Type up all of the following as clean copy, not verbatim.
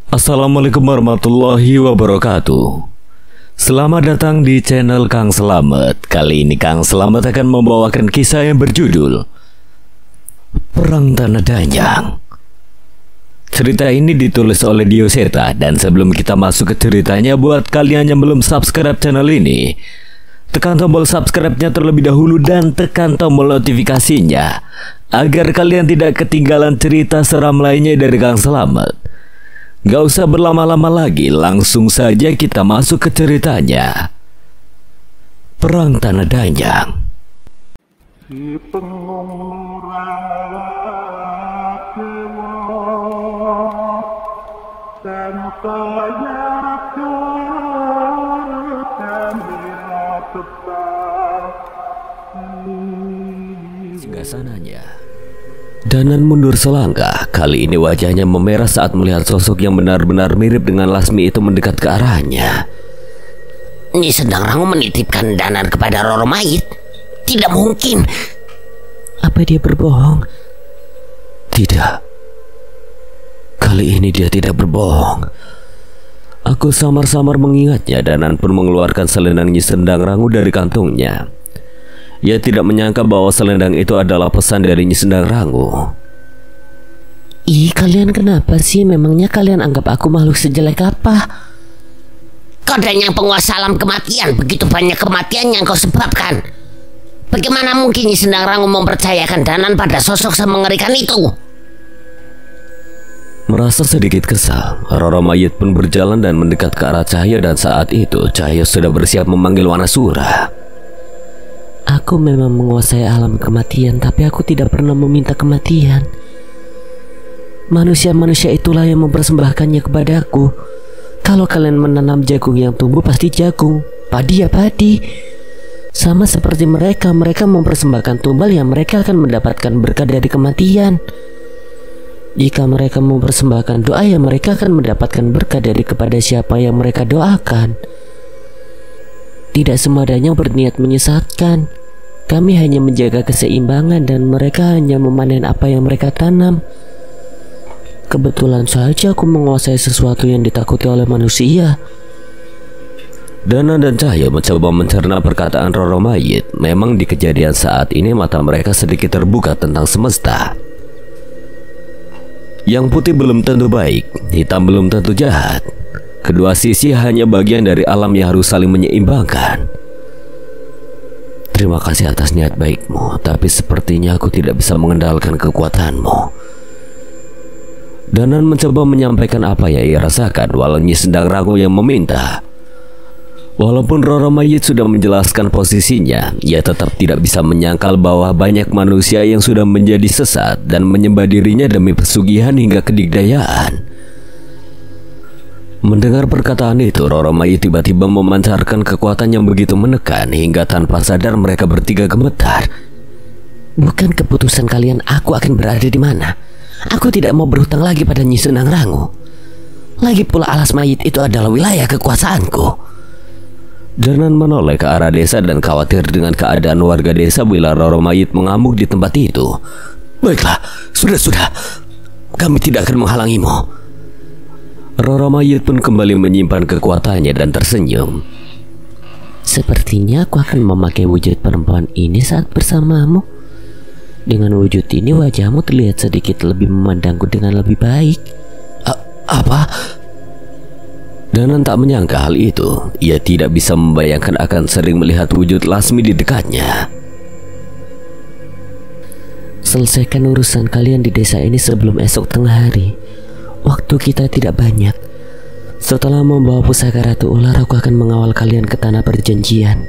Assalamualaikum warahmatullahi wabarakatuh. Selamat datang di channel Kang Slamet. Kali ini Kang Slamet akan membawakan kisah yang berjudul Perang Tanah Danyang. Cerita ini ditulis oleh Dioseta. Dan sebelum kita masuk ke ceritanya, buat kalian yang belum subscribe channel ini, tekan tombol subscribe-nya terlebih dahulu dan tekan tombol notifikasinya agar kalian tidak ketinggalan cerita seram lainnya dari Kang Slamet. Gak usah berlama-lama lagi, langsung saja kita masuk ke ceritanya. Perang Tanah Danyang. Si Singgasananya. Danan mundur selangkah. Kali ini wajahnya memerah saat melihat sosok yang benar-benar mirip dengan Lasmi itu mendekat ke arahnya. Nyi Sendang Rangu menitipkan Danan kepada Roro Mayit? Tidak mungkin. Apa dia berbohong? Tidak. Kali ini dia tidak berbohong. Aku samar-samar mengingatnya. Danan pun mengeluarkan selendang Nyi Sendang Rangu dari kantungnya. Ia tidak menyangka bahwa selendang itu adalah pesan dari Nyi Sendang Rangu. Ih, kalian kenapa sih? Memangnya kalian anggap aku makhluk sejelek apa? Kodenya penguasa alam kematian. Begitu banyak kematian yang kau sebabkan. Bagaimana mungkin Nyi Sendang Rangu mempercayakan Danan pada sosok semengerikan itu? Merasa sedikit kesal, Roro Mayit pun berjalan dan mendekat ke arah Cahaya. Dan saat itu Cahaya sudah bersiap memanggil Wanasura. Aku memang menguasai alam kematian, tapi aku tidak pernah meminta kematian. Manusia-manusia itulah yang mempersembahkannya kepadaku. Kalau kalian menanam jagung yang tumbuh, pasti jagung. Padi ya padi. Sama seperti mereka mempersembahkan tumbal yang mereka akan mendapatkan berkah dari kematian. Jika mereka mempersembahkan doa, ya mereka akan mendapatkan berkah dari kepada siapa yang mereka doakan. Tidak semuanya berniat menyesatkan. Kami hanya menjaga keseimbangan dan mereka hanya memanen apa yang mereka tanam. Kebetulan saja aku menguasai sesuatu yang ditakuti oleh manusia. Danan dan Cahaya mencoba mencerna perkataan Roro Mayit. Memang di kejadian saat ini mata mereka sedikit terbuka tentang semesta. Yang putih belum tentu baik, hitam belum tentu jahat. Kedua sisi hanya bagian dari alam yang harus saling menyeimbangkan. Terima kasih atas niat baikmu, tapi sepertinya aku tidak bisa mengendalikan kekuatanmu. Danan mencoba menyampaikan apa yang ia rasakan, walau Nyi Sendang Rangu yang meminta. Walaupun Roro Mayit sudah menjelaskan posisinya, ia tetap tidak bisa menyangkal bahwa banyak manusia yang sudah menjadi sesat dan menyembah dirinya demi pesugihan hingga kedikdayaan. Mendengar perkataan itu, Roro Mayit tiba-tiba memancarkan kekuatan yang begitu menekan hingga tanpa sadar mereka bertiga gemetar. Bukan keputusan kalian aku akan berada di mana. Aku tidak mau berhutang lagi pada Nyi Sendang Rangu. Lagi pula alas mayit itu adalah wilayah kekuasaanku. Danan menoleh ke arah desa dan khawatir dengan keadaan warga desa bila Roro Mayit mengamuk di tempat itu. Baiklah, sudah. Kami tidak akan menghalangimu. Roro Mayit pun kembali menyimpan kekuatannya dan tersenyum. Sepertinya aku akan memakai wujud perempuan ini saat bersamamu. Dengan wujud ini wajahmu terlihat sedikit lebih memandangku dengan lebih baik. Apa? Danan tak menyangka hal itu. Ia tidak bisa membayangkan akan sering melihat wujud Lasmi di dekatnya. Selesaikan urusan kalian di desa ini sebelum esok tengah hari. Waktu kita tidak banyak. Setelah membawa pusaka Ratu Ular, aku akan mengawal kalian ke tanah perjanjian,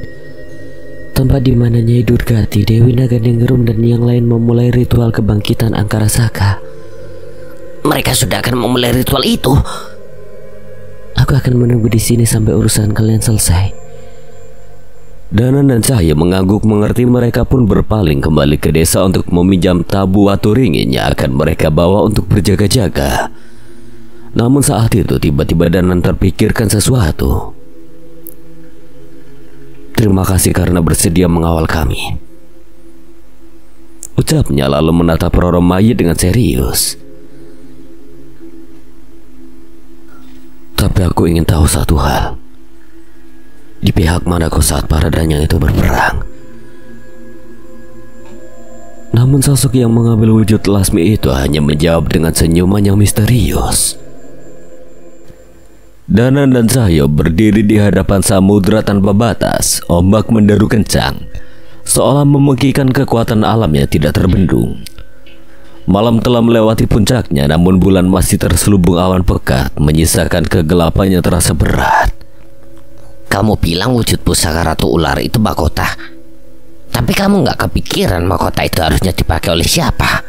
tempat di mana Nyai Durgati, Dewi Naganingrum dan yang lain memulai ritual kebangkitan Angkara Saka. Mereka sudah akan memulai ritual itu. Aku akan menunggu di sini sampai urusan kalian selesai. Danan dan Cahaya mengangguk mengerti. Mereka pun berpaling kembali ke desa untuk meminjam tabu watu ringin yang akan mereka bawa untuk berjaga-jaga. Namun saat itu tiba-tiba Danan terpikirkan sesuatu. Terima kasih karena bersedia mengawal kami, ucapnya lalu menatap Roro Mayit dengan serius. Tapi aku ingin tahu satu hal. Di pihak mana kau saat para danyang itu berperang? Namun sosok yang mengambil wujud Lasmi itu hanya menjawab dengan senyuman yang misterius. Danan dan Cahyo berdiri di hadapan samudra tanpa batas. Ombak menderu kencang, seolah memungkinkan kekuatan alamnya tidak terbendung. Malam telah melewati puncaknya, namun bulan masih terselubung awan pekat, menyisakan kegelapannya terasa berat. Kamu bilang wujud pusaka Ratu Ular itu mahkota, tapi kamu nggak kepikiran mahkota itu harusnya dipakai oleh siapa?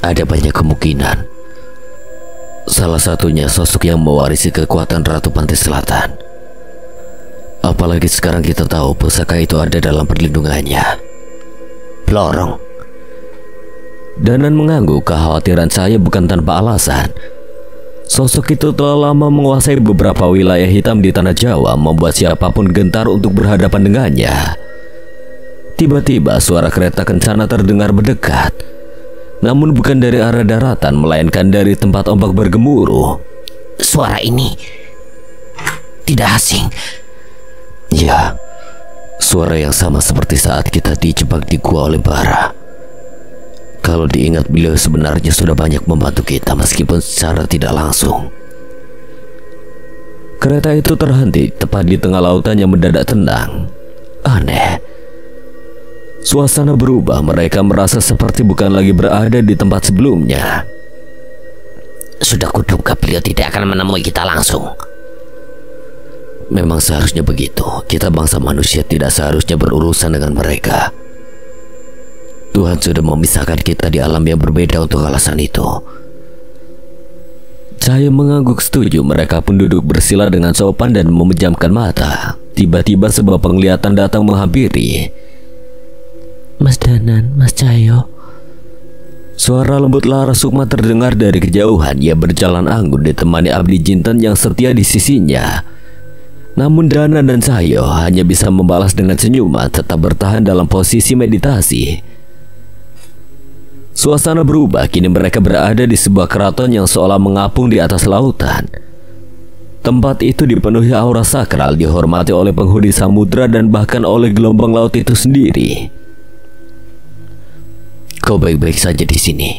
Ada banyak kemungkinan. Salah satunya sosok yang mewarisi kekuatan Ratu Pantai Selatan. Apalagi sekarang kita tahu pusaka itu ada dalam perlindungannya. Blorong. Danan mengangguk, kekhawatiran saya bukan tanpa alasan. Sosok itu telah lama menguasai beberapa wilayah hitam di tanah Jawa, membuat siapapun gentar untuk berhadapan dengannya. Tiba-tiba suara kereta kencana terdengar mendekat, namun bukan dari arah daratan, melainkan dari tempat ombak bergemuruh. Suara ini tidak asing. Ya, suara yang sama seperti saat kita dijebak di gua oleh Bara. Kalau diingat, beliau sebenarnya sudah banyak membantu kita meskipun secara tidak langsung. Kereta itu terhenti tepat di tengah lautan yang mendadak tenang. Aneh. Suasana berubah, mereka merasa seperti bukan lagi berada di tempat sebelumnya. Sudah kuduga beliau tidak akan menemui kita langsung. Memang seharusnya begitu. Kita bangsa manusia tidak seharusnya berurusan dengan mereka. Tuhan sudah memisahkan kita di alam yang berbeda untuk alasan itu. Saya mengangguk setuju. Mereka pun duduk bersila dengan sopan dan memejamkan mata. Tiba-tiba sebuah penglihatan datang menghampiri. Mas Danan, Mas Cahyo. Suara lembut Lara Sukma terdengar dari kejauhan. Ia berjalan anggun ditemani Abdi Jinten yang setia di sisinya. Namun Danan dan Cahyo hanya bisa membalas dengan senyuman, tetap bertahan dalam posisi meditasi. Suasana berubah, kini mereka berada di sebuah keraton yang seolah mengapung di atas lautan. Tempat itu dipenuhi aura sakral, dihormati oleh penghuni samudra dan bahkan oleh gelombang laut itu sendiri. Kau baik-baik saja di sini.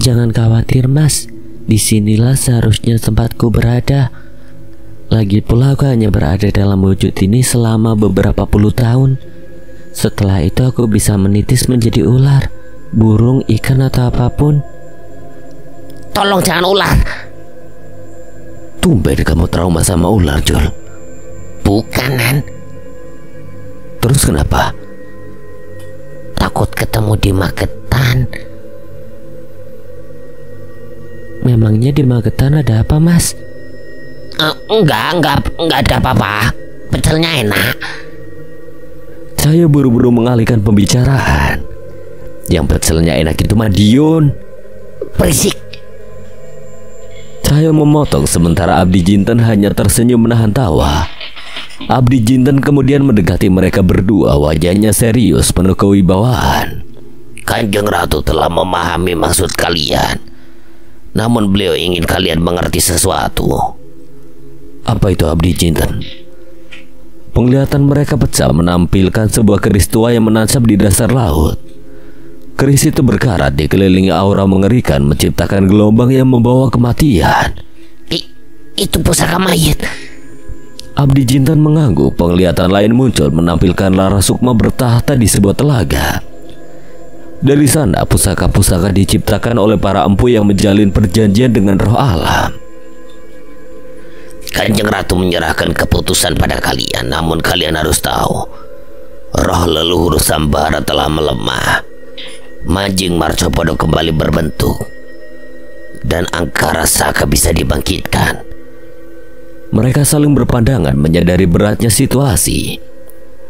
Jangan khawatir, Mas. Disinilah seharusnya tempatku berada. Lagi pula aku hanya berada dalam wujud ini selama beberapa puluh tahun. Setelah itu aku bisa menitis menjadi ular, burung, ikan, atau apapun. Tolong jangan ular. Tumben kamu trauma sama ular, Jul. Bukan, Nan. Terus kenapa? Takut ketemu di Magetan. Memangnya di Magetan ada apa, Mas? Enggak ada apa-apa. Pecelnya enak. Saya buru-buru mengalihkan pembicaraan. Yang pecelnya enak itu Madiun. Berisik. Saya memotong sementara Abdi Jinten hanya tersenyum menahan tawa. Abdi Jinten kemudian mendekati mereka berdua, wajahnya serius penuh kewibawaan. Kanjeng Ratu telah memahami maksud kalian, namun beliau ingin kalian mengerti sesuatu. Apa itu, Abdi Jinten? Penglihatan mereka pecah menampilkan sebuah keris tua yang menancap di dasar laut. Keris itu berkarat dikelilingi aura mengerikan, menciptakan gelombang yang membawa kematian. Itu pusaka mayit. Abdi Jinten mengangguk. Penglihatan lain muncul menampilkan Lara Sukma bertahta di sebuah telaga. Dari sana pusaka-pusaka diciptakan oleh para empu yang menjalin perjanjian dengan roh alam. Kanjeng Ratu menyerahkan keputusan pada kalian, namun kalian harus tahu, roh leluhur Sambara telah melemah. Manjing Marcopodo kembali berbentuk, dan Angkara Saka bisa dibangkitkan. Mereka saling berpandangan, menyadari beratnya situasi.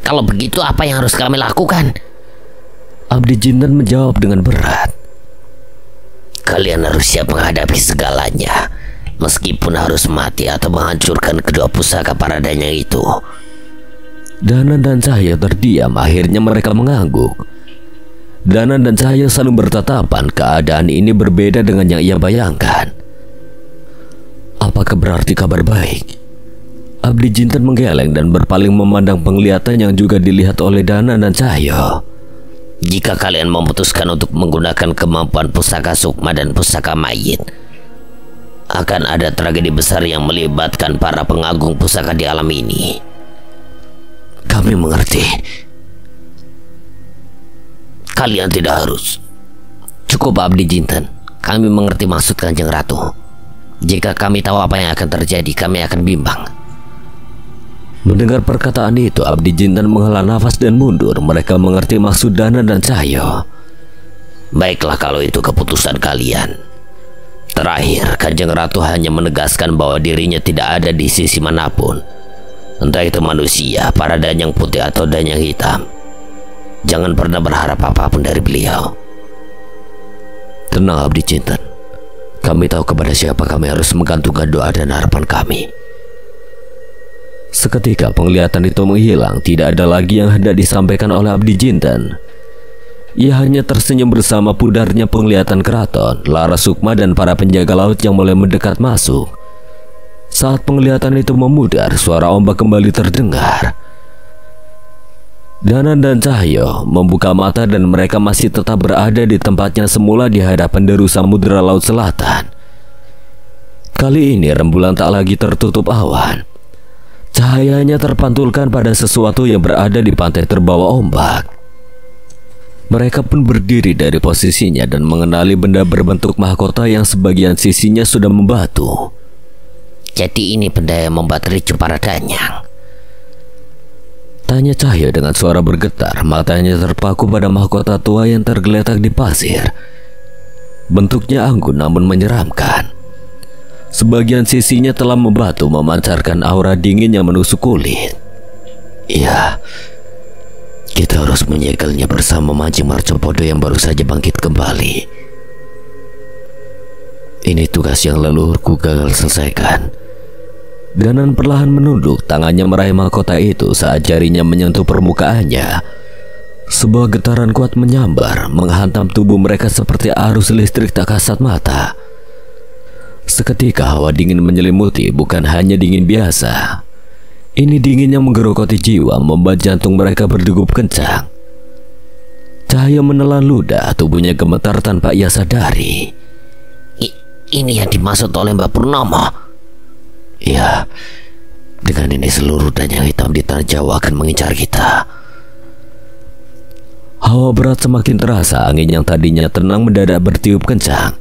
Kalau begitu, apa yang harus kami lakukan? Abdi Jinten menjawab dengan berat. Kalian harus siap menghadapi segalanya, meskipun harus mati atau menghancurkan kedua pusaka para danyang itu. Danan dan Cahyo terdiam. Akhirnya mereka mengangguk. Danan dan Cahyo saling bertatapan. Keadaan ini berbeda dengan yang ia bayangkan. Apa apakah berarti kabar baik? Abdi Jinten menggeleng dan berpaling memandang penglihatan yang juga dilihat oleh Danan dan Cahyo. Jika kalian memutuskan untuk menggunakan kemampuan pusaka sukma dan pusaka mayit, akan ada tragedi besar yang melibatkan para pengagung pusaka di alam ini. Kami mengerti. Kalian tidak harus. Cukup Abdi Jinten, kami mengerti maksud Kanjeng Ratu. Jika kami tahu apa yang akan terjadi, kami akan bimbang. Mendengar perkataan itu, Abdi Jinten menghela nafas dan mundur. Mereka mengerti maksud Danan dan Cahyo. Baiklah kalau itu keputusan kalian. Terakhir, Kanjeng Ratu hanya menegaskan bahwa dirinya tidak ada di sisi manapun. Entah itu manusia, para danyang putih atau danyang hitam. Jangan pernah berharap apapun dari beliau. Tenang Abdi Jinten. Kami tahu kepada siapa kami harus menggantungkan doa dan harapan kami. Seketika penglihatan itu menghilang. Tidak ada lagi yang hendak disampaikan oleh Abdi Jinten. Ia hanya tersenyum bersama pudarnya penglihatan keraton, Lara Sukma dan para penjaga laut yang mulai mendekat masuk. Saat penglihatan itu memudar, suara ombak kembali terdengar. Danan dan Cahyo membuka mata dan mereka masih tetap berada di tempatnya semula di hadapan deru samudera laut selatan. Kali ini rembulan tak lagi tertutup awan. Cahayanya terpantulkan pada sesuatu yang berada di pantai terbawa ombak. Mereka pun berdiri dari posisinya dan mengenali benda berbentuk mahkota yang sebagian sisinya sudah membatu. Jadi ini benda yang membuat ricu para danyang? Tanya Cahyo dengan suara bergetar. Matanya terpaku pada mahkota tua yang tergeletak di pasir. Bentuknya anggun namun menyeramkan. Sebagian sisinya telah membatu, memancarkan aura dingin yang menusuk kulit. Ya, kita harus menyegelnya bersama Manjing Marcopodo yang baru saja bangkit kembali. Ini tugas yang leluhurku gagal selesaikan. Danan perlahan menunduk, tangannya meraih mahkota itu saat jarinya menyentuh permukaannya. Sebuah getaran kuat menyambar, menghantam tubuh mereka seperti arus listrik tak kasat mata. Seketika hawa dingin menyelimuti, bukan hanya dingin biasa. Ini dingin yang menggerogoti jiwa, membuat jantung mereka berdegup kencang. Cahyo menelan ludah, tubuhnya gemetar tanpa ia sadari. Ini yang dimaksud oleh Mbak Purnomo? Ya, dengan ini seluruh danyang hitam di tanah Jawa akan mengincar kita. Hawa berat semakin terasa, angin yang tadinya tenang mendadak bertiup kencang,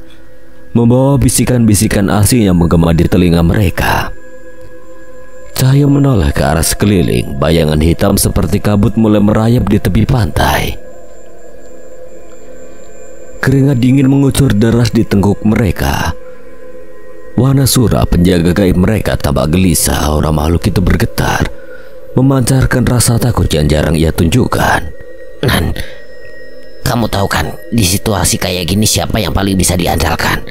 membawa bisikan-bisikan asing yang menggema di telinga mereka. Cahyo menoleh ke arah sekeliling. Bayangan hitam seperti kabut mulai merayap di tepi pantai. Keringat dingin mengucur deras di tengkuk mereka. Wanasura, penjaga gaib mereka, tampak gelisah. Aura makhluk itu bergetar, memancarkan rasa takut yang jarang ia tunjukkan. Nan, kamu tahu kan, di situasi kayak gini siapa yang paling bisa diandalkan?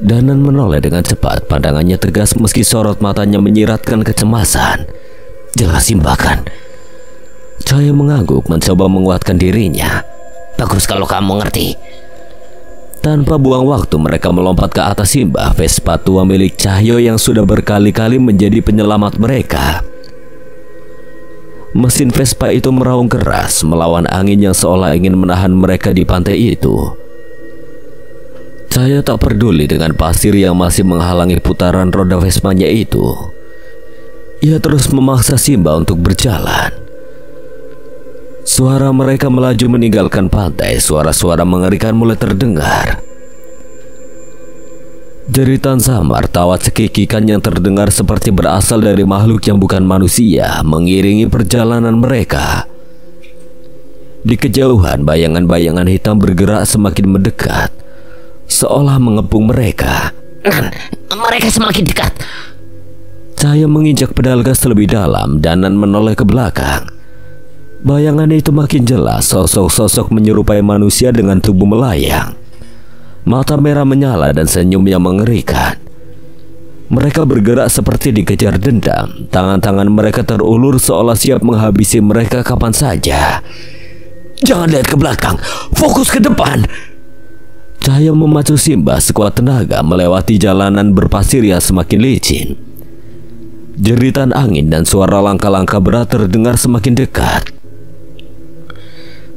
Danan menoleh dengan cepat, pandangannya tegas meski sorot matanya menyiratkan kecemasan. Jelas Simbakan. Cahyo mengangguk, mencoba menguatkan dirinya. Bagus kalau kamu ngerti. Tanpa buang waktu, mereka melompat ke atas Simbah, Vespa tua milik Cahyo yang sudah berkali-kali menjadi penyelamat mereka. Mesin Vespa itu meraung keras melawan angin yang seolah ingin menahan mereka di pantai itu. Cahyo tak peduli dengan pasir yang masih menghalangi putaran roda Vespanya itu. Ia terus memaksa Simbah untuk berjalan. Suara mereka melaju meninggalkan pantai. Suara-suara mengerikan mulai terdengar. Jeritan samar, tawa cekikikan yang terdengar seperti berasal dari makhluk yang bukan manusia mengiringi perjalanan mereka. Di kejauhan, bayangan-bayangan hitam bergerak semakin mendekat, seolah mengepung mereka. Mereka semakin dekat. Cahyo menginjak pedal gas lebih dalam. Danan menoleh ke belakang. Bayangan itu makin jelas, sosok-sosok menyerupai manusia dengan tubuh melayang. Mata merah menyala dan senyum yang mengerikan. Mereka bergerak seperti dikejar dendam. Tangan-tangan mereka terulur seolah siap menghabisi mereka kapan saja. Jangan lihat ke belakang, fokus ke depan. Cahaya memacu Simbah sekuat tenaga melewati jalanan berpasir yang semakin licin. Jeritan angin dan suara langkah-langkah berat terdengar semakin dekat.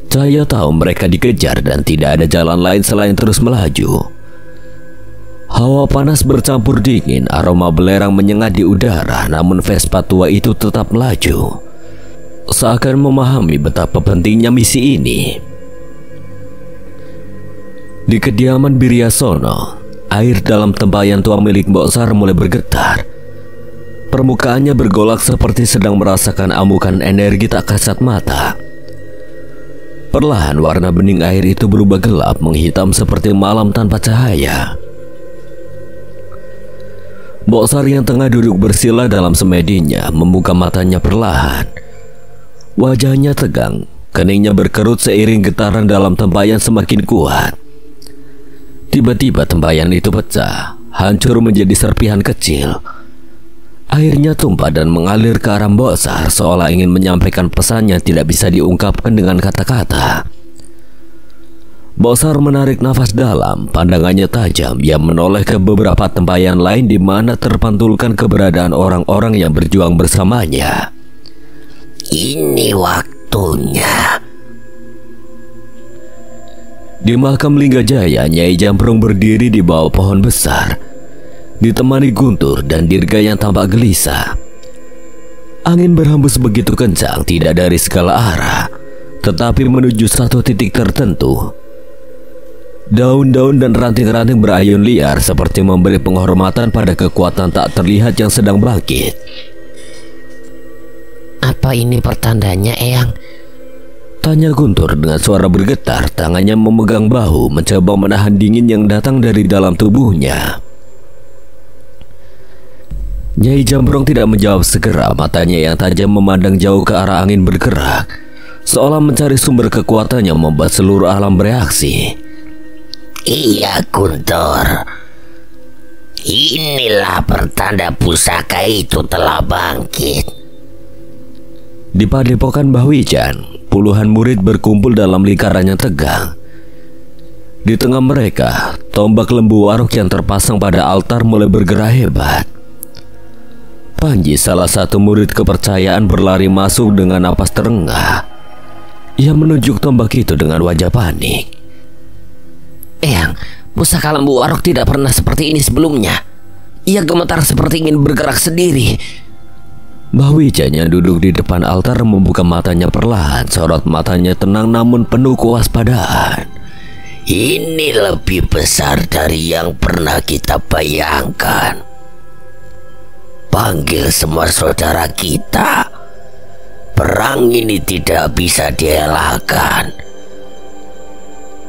Cahaya tahu mereka dikejar dan tidak ada jalan lain selain terus melaju. Hawa panas bercampur dingin, aroma belerang menyengat di udara, namun Vespa tua itu tetap melaju. Seakan memahami betapa pentingnya misi ini. Di kediaman Biryasono, air dalam tempayan tua milik Mbok Sar mulai bergetar. Permukaannya bergolak seperti sedang merasakan amukan energi tak kasat mata. Perlahan warna bening air itu berubah gelap menghitam seperti malam tanpa cahaya. Mbok Sar yang tengah duduk bersila dalam semedinya membuka matanya perlahan. Wajahnya tegang, keningnya berkerut seiring getaran dalam tempayan semakin kuat. Tiba-tiba tempayan itu pecah, hancur menjadi serpihan kecil. Airnya tumpah dan mengalir ke arah Mbok Sar seolah ingin menyampaikan pesan yang tidak bisa diungkapkan dengan kata-kata. Mbok Sar menarik nafas dalam, pandangannya tajam yang menoleh ke beberapa tempayan lain di mana terpantulkan keberadaan orang-orang yang berjuang bersamanya. Ini waktunya. Di makam Linggajaya, Nyai Jamprong berdiri di bawah pohon besar, ditemani Guntur dan Dirga yang tampak gelisah. Angin berhembus begitu kencang, tidak dari segala arah, tetapi menuju satu titik tertentu. Daun-daun dan ranting-ranting berayun liar seperti memberi penghormatan pada kekuatan tak terlihat yang sedang bangkit. Apa ini pertandanya, Eyang? Tanya Guntur dengan suara bergetar, tangannya memegang bahu, mencoba menahan dingin yang datang dari dalam tubuhnya. Nyai Jambrong tidak menjawab segera, matanya yang tajam memandang jauh ke arah angin bergerak, seolah mencari sumber kekuatan yang membuat seluruh alam bereaksi. Iya Guntur, inilah pertanda pusaka itu telah bangkit. Di padepokan Bahwijan, puluhan murid berkumpul dalam lingkaran yang tegang. Di tengah mereka, tombak lembu warok yang terpasang pada altar mulai bergerak hebat. Panji, salah satu murid kepercayaan, berlari masuk dengan napas terengah. Ia menunjuk tombak itu dengan wajah panik. Eyang, pusaka lembu warok tidak pernah seperti ini sebelumnya. Ia gemetar seperti ingin bergerak sendiri. Bahwijan yang duduk di depan altar membuka matanya perlahan, sorot matanya tenang namun penuh kewaspadaan. Ini lebih besar dari yang pernah kita bayangkan. Panggil semua saudara kita. Perang ini tidak bisa dielakkan.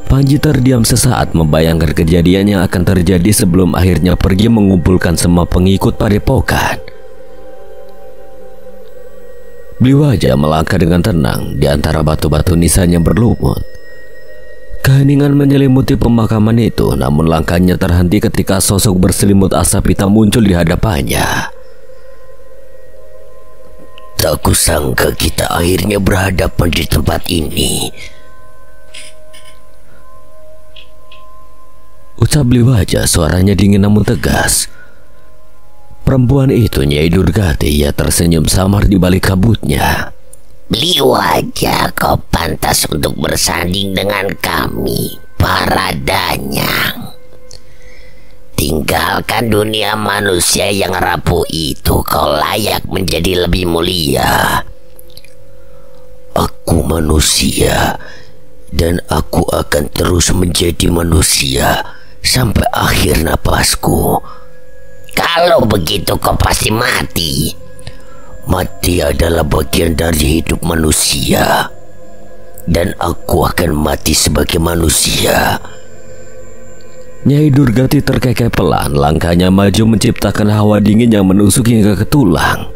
Panji terdiam sesaat membayangkan kejadian yang akan terjadi sebelum akhirnya pergi mengumpulkan semua pengikut padepokan. Bliwaja melangkah dengan tenang di antara batu-batu nisan yang berlumut. Keheningan menyelimuti pemakaman itu, namun langkahnya terhenti ketika sosok berselimut asap hitam muncul di hadapannya. Tak kusangka kita akhirnya berhadapan di tempat ini. Ucap Bliwaja, suaranya dingin namun tegas. Perempuan itu Nyai Durgati. Ia tersenyum samar di balik kabutnya. Bliwaja, kau pantas untuk bersanding dengan kami, para danyang. Tinggalkan dunia manusia yang rapuh itu, kau layak menjadi lebih mulia. Aku manusia, dan aku akan terus menjadi manusia sampai akhir napasku. Kalau begitu kau pasti mati. Mati adalah bagian dari hidup manusia, dan aku akan mati sebagai manusia. Nyai Durgati terkekeh pelan, langkahnya maju menciptakan hawa dingin yang menusuk hingga ke tulang.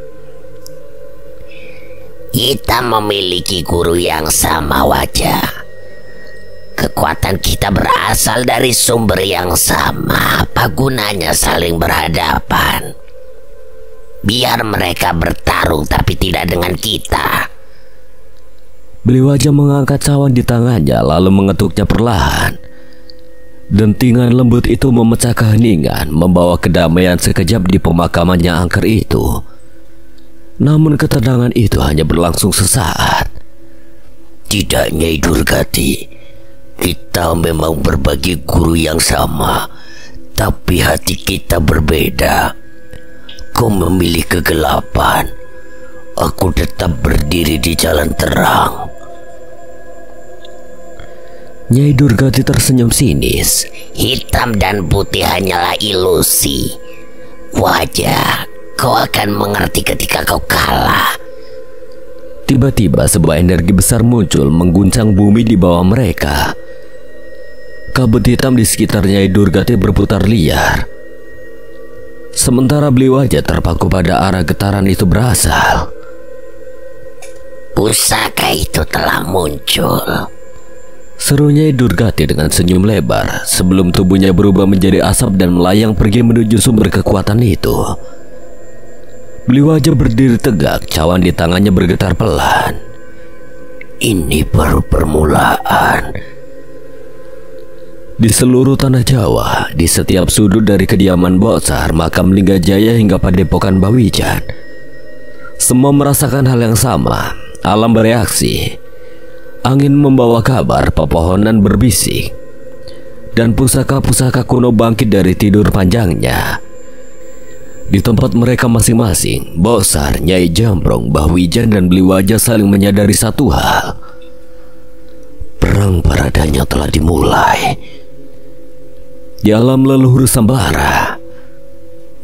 Kita memiliki guru yang sama, wajah. Kekuatan kita berasal dari sumber yang sama. Apa gunanya saling berhadapan? Biar mereka bertarung tapi tidak dengan kita. Bliwaja mengangkat cawan di tangannya lalu mengetuknya perlahan. Dentingan lembut itu memecah keheningan, membawa kedamaian sekejap di pemakaman yang angker itu. Namun ketenangan itu hanya berlangsung sesaat. Tidak, Nyai Durgati, kita memang berbagi guru yang sama, tapi hati kita berbeda. Kau memilih kegelapan, aku tetap berdiri di jalan terang. Nyai Durgati tersenyum sinis. Hitam dan putih hanyalah ilusi. Wajar, kau akan mengerti ketika kau kalah. Tiba-tiba sebuah energi besar muncul mengguncang bumi di bawah mereka. Kabut hitam di sekitar Nyai Durgati berputar liar. Sementara beliau aja terpaku pada arah getaran itu berasal. Pusaka itu telah muncul, seru Nyai Durgati dengan senyum lebar sebelum tubuhnya berubah menjadi asap dan melayang pergi menuju sumber kekuatan itu. Beliau aja berdiri tegak, cawan di tangannya bergetar pelan. Ini baru permulaan. Di seluruh tanah Jawa, di setiap sudut dari kediaman Botsar, makam Linggajaya hingga padepokan Bawijan, semua merasakan hal yang sama. Alam bereaksi. Angin membawa kabar, pepohonan berbisik, dan pusaka-pusaka kuno bangkit dari tidur panjangnya. Di tempat mereka masing-masing, Botsar, Nyai Jambrong, Bawijan, dan Bliwaja saling menyadari satu hal. Perang paradanya telah dimulai. Di alam leluhur Sambara,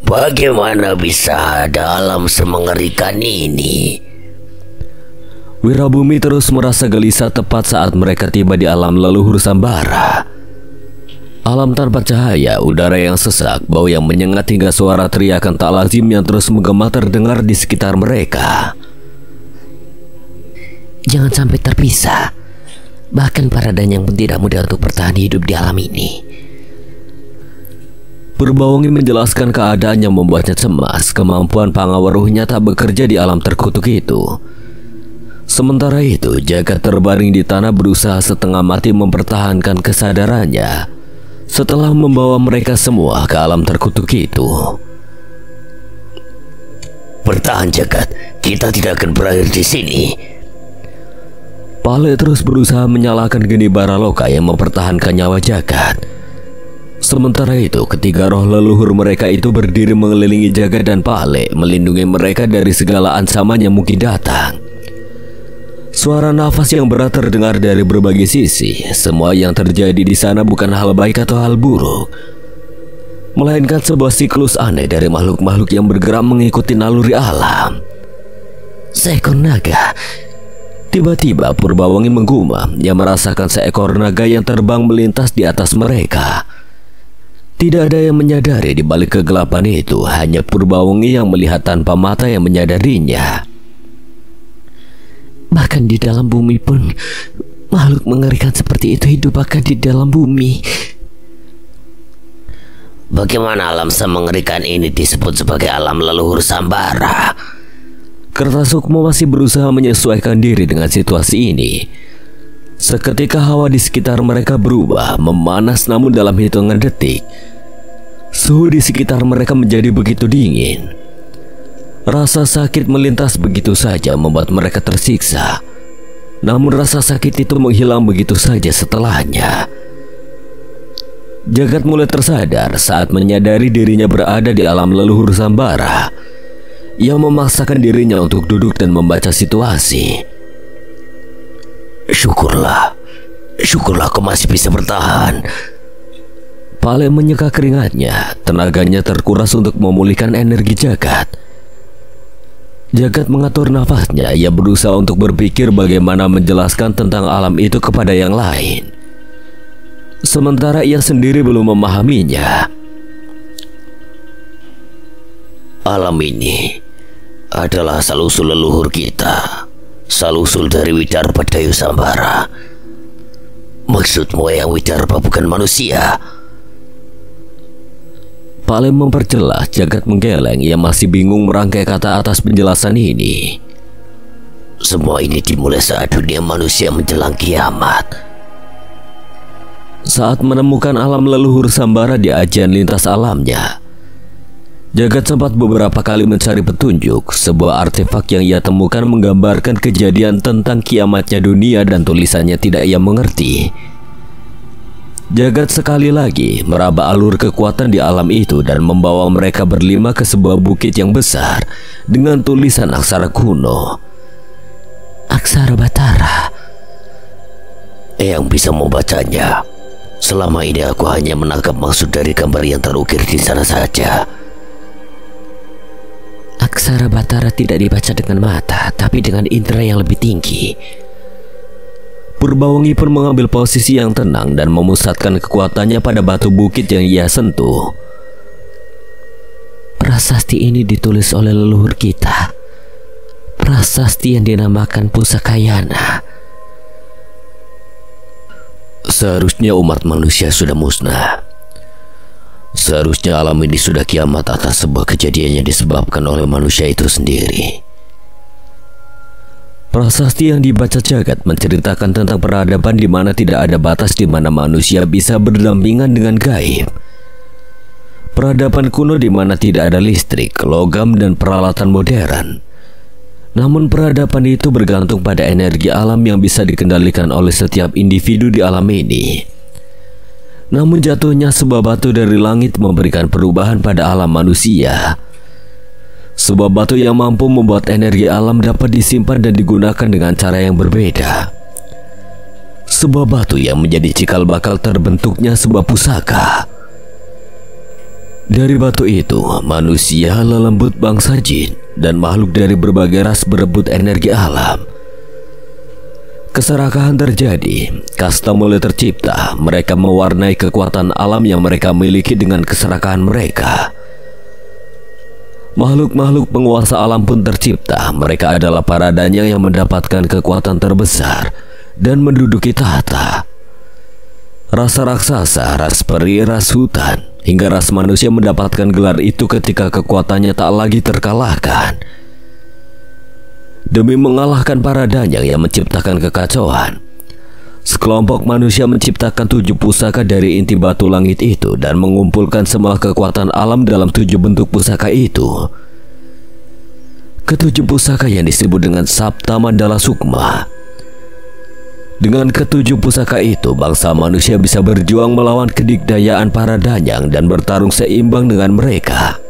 bagaimana bisa ada alam semengerikan ini? Wirabumi terus merasa gelisah tepat saat mereka tiba di alam leluhur Sambara. Alam tanpa cahaya, udara yang sesak, bau yang menyengat hingga suara teriakan tak lazim yang terus menggema terdengar di sekitar mereka. Jangan sampai terpisah. Bahkan Paradanyang pun tidak mudah untuk bertahan hidup di alam ini. Purbawangi menjelaskan keadaan yang membuatnya cemas. Kemampuan pangawaruhnya tak bekerja di alam terkutuk itu. Sementara itu, Jagat terbaring di tanah berusaha setengah mati mempertahankan kesadarannya setelah membawa mereka semua ke alam terkutuk itu. Bertahan, Jagat, kita tidak akan berakhir di sini. Pale terus berusaha menyalakan geni Baraloka yang mempertahankan nyawa Jagat. Sementara itu, ketiga roh leluhur mereka itu berdiri mengelilingi Jagat dan Pale, melindungi mereka dari segala ancaman yang mungkin datang. Suara nafas yang berat terdengar dari berbagai sisi. Semua yang terjadi di sana bukan hal baik atau hal buruk, melainkan sebuah siklus aneh dari makhluk-makhluk yang bergerak mengikuti naluri alam. Seekor naga. Tiba-tiba Purbawangi menggumam. Ia merasakan seekor naga yang terbang melintas di atas mereka. Tidak ada yang menyadari di balik kegelapan itu. Hanya Purbawangi yang melihat tanpa mata yang menyadarinya. Bahkan di dalam bumi pun makhluk mengerikan seperti itu hidup bahkan di dalam bumi. Bagaimana alam semengerikan ini disebut sebagai alam leluhur Sambara? Kertasukmo masih berusaha menyesuaikan diri dengan situasi ini. Seketika hawa di sekitar mereka berubah, memanas namun dalam hitungan detik. Suhu di sekitar mereka menjadi begitu dingin. Rasa sakit melintas begitu saja membuat mereka tersiksa. Namun rasa sakit itu menghilang begitu saja setelahnya. Jagat mulai tersadar saat menyadari dirinya berada di alam leluhur Sambara. Ia memaksakan dirinya untuk duduk dan membaca situasi. Syukurlah kau masih bisa bertahan. Pale menyeka keringatnya. Tenaganya terkuras untuk memulihkan energi Jagat. Jagat mengatur nafasnya. Ia berusaha untuk berpikir bagaimana menjelaskan tentang alam itu kepada yang lain. Sementara ia sendiri belum memahaminya. Alam ini adalah asal-usul leluhur kita, asal-usul dari Widarpa Dayu Sambara. Maksudmu yang Widarpa bukan manusia? Pale memperjelas. Jagat menggeleng. Ia masih bingung merangkai kata atas penjelasan ini. Semua ini dimulai saat dunia manusia menjelang kiamat. Saat menemukan alam leluhur Sambara di ajian lintas alamnya, Jagat sempat beberapa kali mencari petunjuk. Sebuah artefak yang ia temukan menggambarkan kejadian tentang kiamatnya dunia dan tulisannya tidak ia mengerti. Jagat sekali lagi meraba alur kekuatan di alam itu dan membawa mereka berlima ke sebuah bukit yang besar dengan tulisan aksara kuno. Aksara Batara. Yang bisa membacanya. Selama ini aku hanya menangkap maksud dari gambar yang terukir di sana saja. Aksara Batara tidak dibaca dengan mata, tapi dengan indera yang lebih tinggi. Purbawangi pun mengambil posisi yang tenang dan memusatkan kekuatannya pada batu bukit yang ia sentuh. Prasasti ini ditulis oleh leluhur kita. Prasasti yang dinamakan Pusakayana. Seharusnya umat manusia sudah musnah. Seharusnya alam ini sudah kiamat atas sebuah kejadian yang disebabkan oleh manusia itu sendiri. Prasasti yang dibaca Jagat menceritakan tentang peradaban di mana tidak ada batas, di mana manusia bisa berdampingan dengan gaib. Peradaban kuno di mana tidak ada listrik, logam, dan peralatan modern. Namun peradaban itu bergantung pada energi alam yang bisa dikendalikan oleh setiap individu di alam ini. Namun jatuhnya sebuah batu dari langit memberikan perubahan pada alam manusia. Sebuah batu yang mampu membuat energi alam dapat disimpan dan digunakan dengan cara yang berbeda. Sebuah batu yang menjadi cikal bakal terbentuknya sebuah pusaka. Dari batu itu, manusia, lelembut bangsa jin, dan makhluk dari berbagai ras berebut energi alam. Keserakahan terjadi, kasta mulai tercipta. Mereka mewarnai kekuatan alam yang mereka miliki dengan keserakahan mereka. Makhluk-makhluk penguasa alam pun tercipta. Mereka adalah para danyang yang mendapatkan kekuatan terbesar dan menduduki tahta. Rasa raksasa, ras peri, ras hutan, hingga ras manusia mendapatkan gelar itu ketika kekuatannya tak lagi terkalahkan. Demi mengalahkan para danyang yang menciptakan kekacauan, sekelompok manusia menciptakan 7 pusaka dari inti batu langit itu dan mengumpulkan semua kekuatan alam dalam 7 bentuk pusaka itu. Ketujuh pusaka yang disebut dengan Sapta Mandala Sukma. Dengan ketujuh pusaka itu, bangsa manusia bisa berjuang melawan kedikdayaan para danyang dan bertarung seimbang dengan mereka.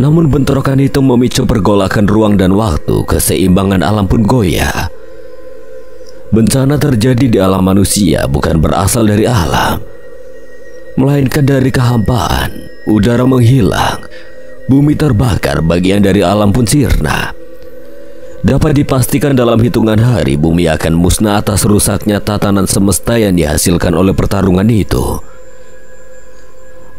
Namun bentrokan itu memicu pergolakan ruang dan waktu, keseimbangan alam pun goyah. Bencana terjadi di alam manusia bukan berasal dari alam, melainkan dari kehampaan. Udara menghilang, bumi terbakar, bagian dari alam pun sirna. Dapat dipastikan dalam hitungan hari bumi akan musnah atas rusaknya tatanan semesta yang dihasilkan oleh pertarungan itu.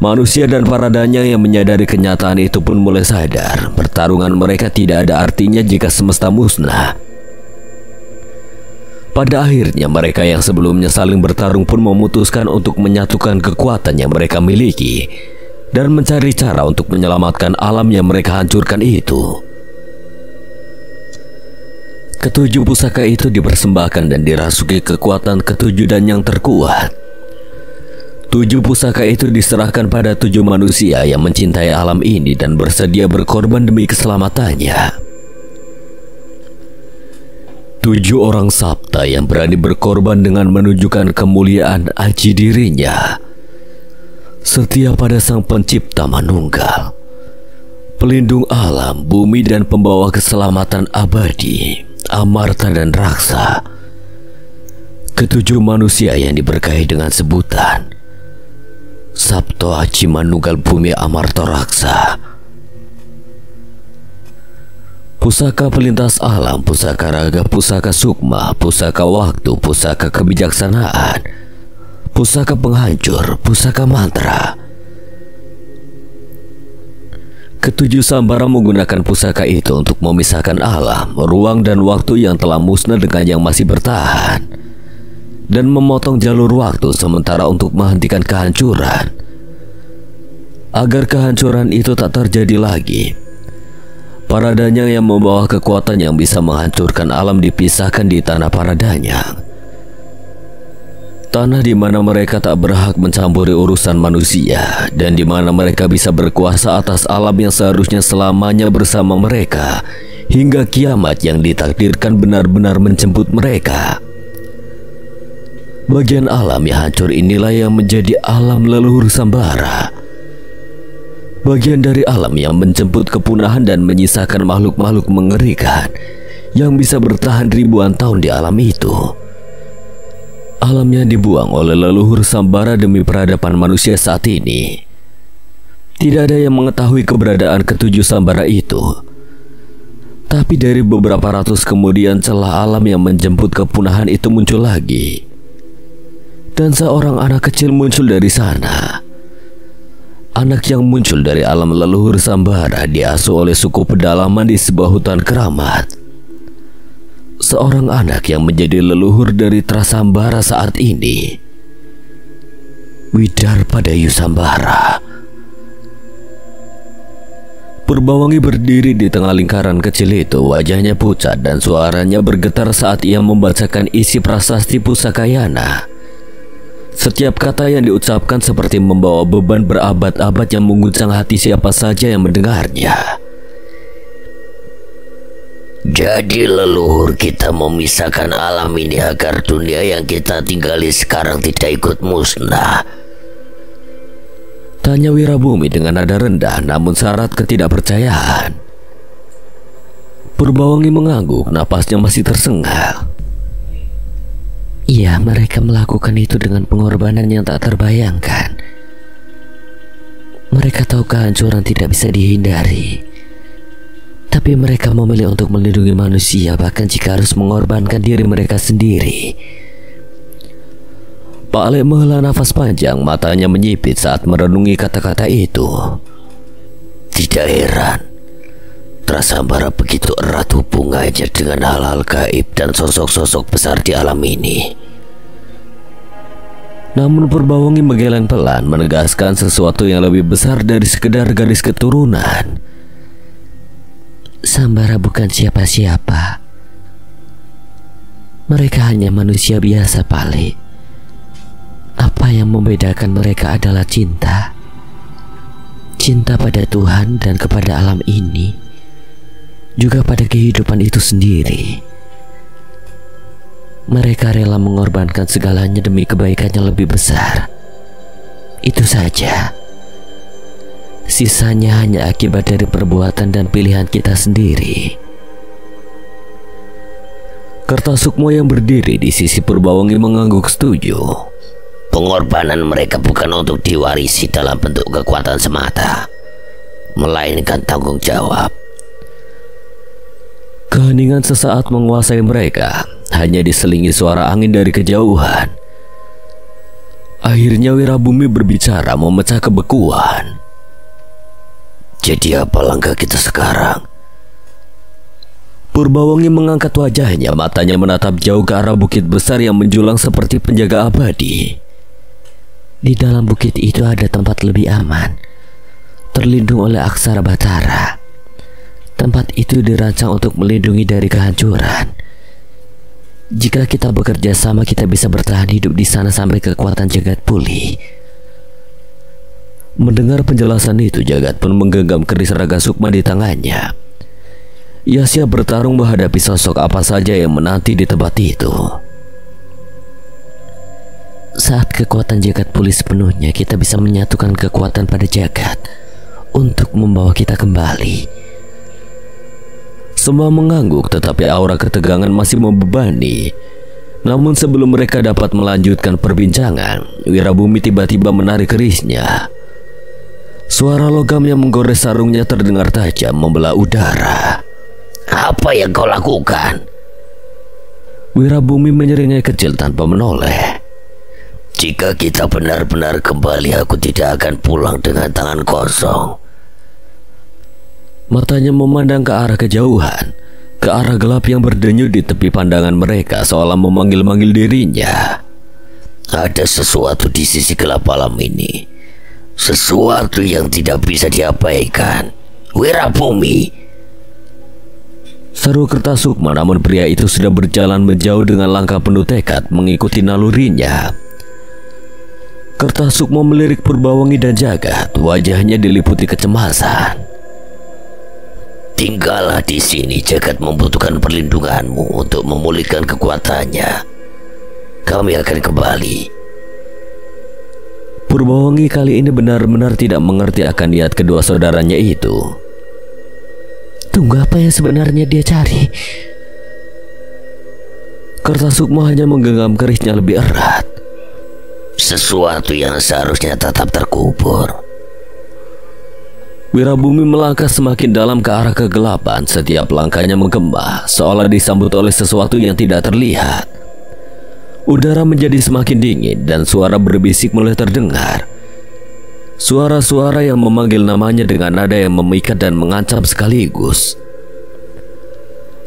Manusia dan para danyang yang menyadari kenyataan itu pun mulai sadar pertarungan mereka tidak ada artinya jika semesta musnah. Pada akhirnya mereka yang sebelumnya saling bertarung pun memutuskan untuk menyatukan kekuatan yang mereka miliki dan mencari cara untuk menyelamatkan alam yang mereka hancurkan itu. Ketujuh pusaka itu dipersembahkan dan dirasuki kekuatan ketujuh dan yang terkuat. 7 pusaka itu diserahkan pada 7 manusia yang mencintai alam ini dan bersedia berkorban demi keselamatannya. 7 orang Sapta yang berani berkorban dengan menunjukkan kemuliaan aji dirinya, setia pada Sang Pencipta Manunggal, pelindung alam, bumi, dan pembawa keselamatan abadi, amarta dan raksa. Ketujuh manusia yang diberkahi dengan sebutan Sabto Aji Manunggal Bumi Amarta Raksa. Pusaka pelintas alam, pusaka raga, pusaka sukma, pusaka waktu, pusaka kebijaksanaan, pusaka penghancur, pusaka mantra. Ketujuh Sambara menggunakan pusaka itu untuk memisahkan alam, ruang, dan waktu yang telah musnah dengan yang masih bertahan, dan memotong jalur waktu sementara untuk menghentikan kehancuran. Agar kehancuran itu tak terjadi lagi, para danyang yang membawa kekuatan yang bisa menghancurkan alam dipisahkan di tanah para danyang. Tanah di mana mereka tak berhak mencampuri urusan manusia dan di mana mereka bisa berkuasa atas alam yang seharusnya selamanya bersama mereka hingga kiamat yang ditakdirkan benar-benar menjemput mereka. Bagian alam yang hancur inilah yang menjadi alam leluhur Sambara. Bagian dari alam yang menjemput kepunahan dan menyisakan makhluk-makhluk mengerikan yang bisa bertahan ribuan tahun di alam itu. Alam yang dibuang oleh leluhur Sambara demi peradaban manusia saat ini. Tidak ada yang mengetahui keberadaan ketujuh Sambara itu. Tapi dari beberapa ratus kemudian celah alam yang menjemput kepunahan itu muncul lagi. Dan seorang anak kecil muncul dari sana. Anak yang muncul dari alam leluhur Sambara diasuh oleh suku pedalaman di sebuah hutan keramat. Seorang anak yang menjadi leluhur dari Trasambara saat ini, Widarpadayu Sambara. Purbawangi berdiri di tengah lingkaran kecil itu. Wajahnya pucat dan suaranya bergetar saat ia membacakan isi prasasti Pusakayana. Setiap kata yang diucapkan seperti membawa beban berabad-abad yang mengguncang hati siapa saja yang mendengarnya. Jadi leluhur kita memisahkan alam ini agar dunia yang kita tinggali sekarang tidak ikut musnah. Tanya Wirabumi dengan nada rendah namun syarat ketidakpercayaan. Purbawangi mengangguk, napasnya masih tersengal. Iya, mereka melakukan itu dengan pengorbanan yang tak terbayangkan. Mereka tahu kehancuran tidak bisa dihindari. Tapi mereka memilih untuk melindungi manusia bahkan jika harus mengorbankan diri mereka sendiri. Pak Lek menghela nafas panjang, matanya menyipit saat merenungi kata-kata itu. Tidak heran, Trasambara begitu erat hubungannya dengan hal-hal gaib dan sosok-sosok besar di alam ini. Namun Purbawangi menggeleng pelan, menegaskan sesuatu yang lebih besar dari sekedar garis keturunan. Sambara bukan siapa-siapa. Mereka hanya manusia biasa, Pak Lek. Apa yang membedakan mereka adalah cinta. Cinta pada Tuhan dan kepada alam ini, juga pada kehidupan itu sendiri. Mereka rela mengorbankan segalanya demi kebaikannya lebih besar. Itu saja. Sisanya hanya akibat dari perbuatan dan pilihan kita sendiri. Kertasukmo yang berdiri di sisi Purbawangi mengangguk setuju. Pengorbanan mereka bukan untuk diwarisi dalam bentuk kekuatan semata, melainkan tanggung jawab. Keheningan sesaat menguasai mereka, hanya diselingi suara angin dari kejauhan. Akhirnya Wirabumi berbicara memecah kebekuan. Jadi apa langkah kita sekarang? Purbawangi mengangkat wajahnya, matanya menatap jauh ke arah bukit besar yang menjulang seperti penjaga abadi. Di dalam bukit itu ada tempat lebih aman, terlindung oleh aksara Batara. Tempat itu dirancang untuk melindungi dari kehancuran. Jika kita bekerja sama, kita bisa bertahan hidup di sana sampai kekuatan jagat pulih. Mendengar penjelasan itu, Jagat pun menggenggam keris Raga Sukma di tangannya. Ia siap bertarung menghadapi sosok apa saja yang menanti di tempat itu. Saat kekuatan jagat pulih sepenuhnya, kita bisa menyatukan kekuatan pada jagat untuk membawa kita kembali. Semua mengangguk, tetapi aura ketegangan masih membebani. Namun sebelum mereka dapat melanjutkan perbincangan, Wirabumi tiba-tiba menarik kerisnya. Suara logam yang menggores sarungnya terdengar tajam membelah udara. Apa yang kau lakukan? Wirabumi menyeringai kecil tanpa menoleh. Jika kita benar-benar kembali, aku tidak akan pulang dengan tangan kosong. Matanya memandang ke arah kejauhan, ke arah gelap yang berdenyut di tepi pandangan mereka, seolah memanggil-manggil dirinya. Ada sesuatu di sisi gelap alam ini, sesuatu yang tidak bisa diabaikan. Wirabumi, seru Kertasukma, namun pria itu sudah berjalan menjauh dengan langkah penuh tekad mengikuti nalurinya. Kertasukma melirik Purbawangi dan Jagat. Wajahnya diliputi kecemasan. Tinggallah di sini. Jagat membutuhkan perlindunganmu untuk memulihkan kekuatannya. Kami akan kembali. Purbawangi kali ini benar-benar tidak mengerti akan niat kedua saudaranya itu. Tunggu, apa yang sebenarnya dia cari? Kertasukma hanya menggenggam kerisnya lebih erat. Sesuatu yang seharusnya tetap terkubur. Wirabumi melangkah semakin dalam ke arah kegelapan. Setiap langkahnya menggema, seolah disambut oleh sesuatu yang tidak terlihat. Udara menjadi semakin dingin dan suara berbisik mulai terdengar. Suara-suara yang memanggil namanya dengan nada yang memikat dan mengancam sekaligus.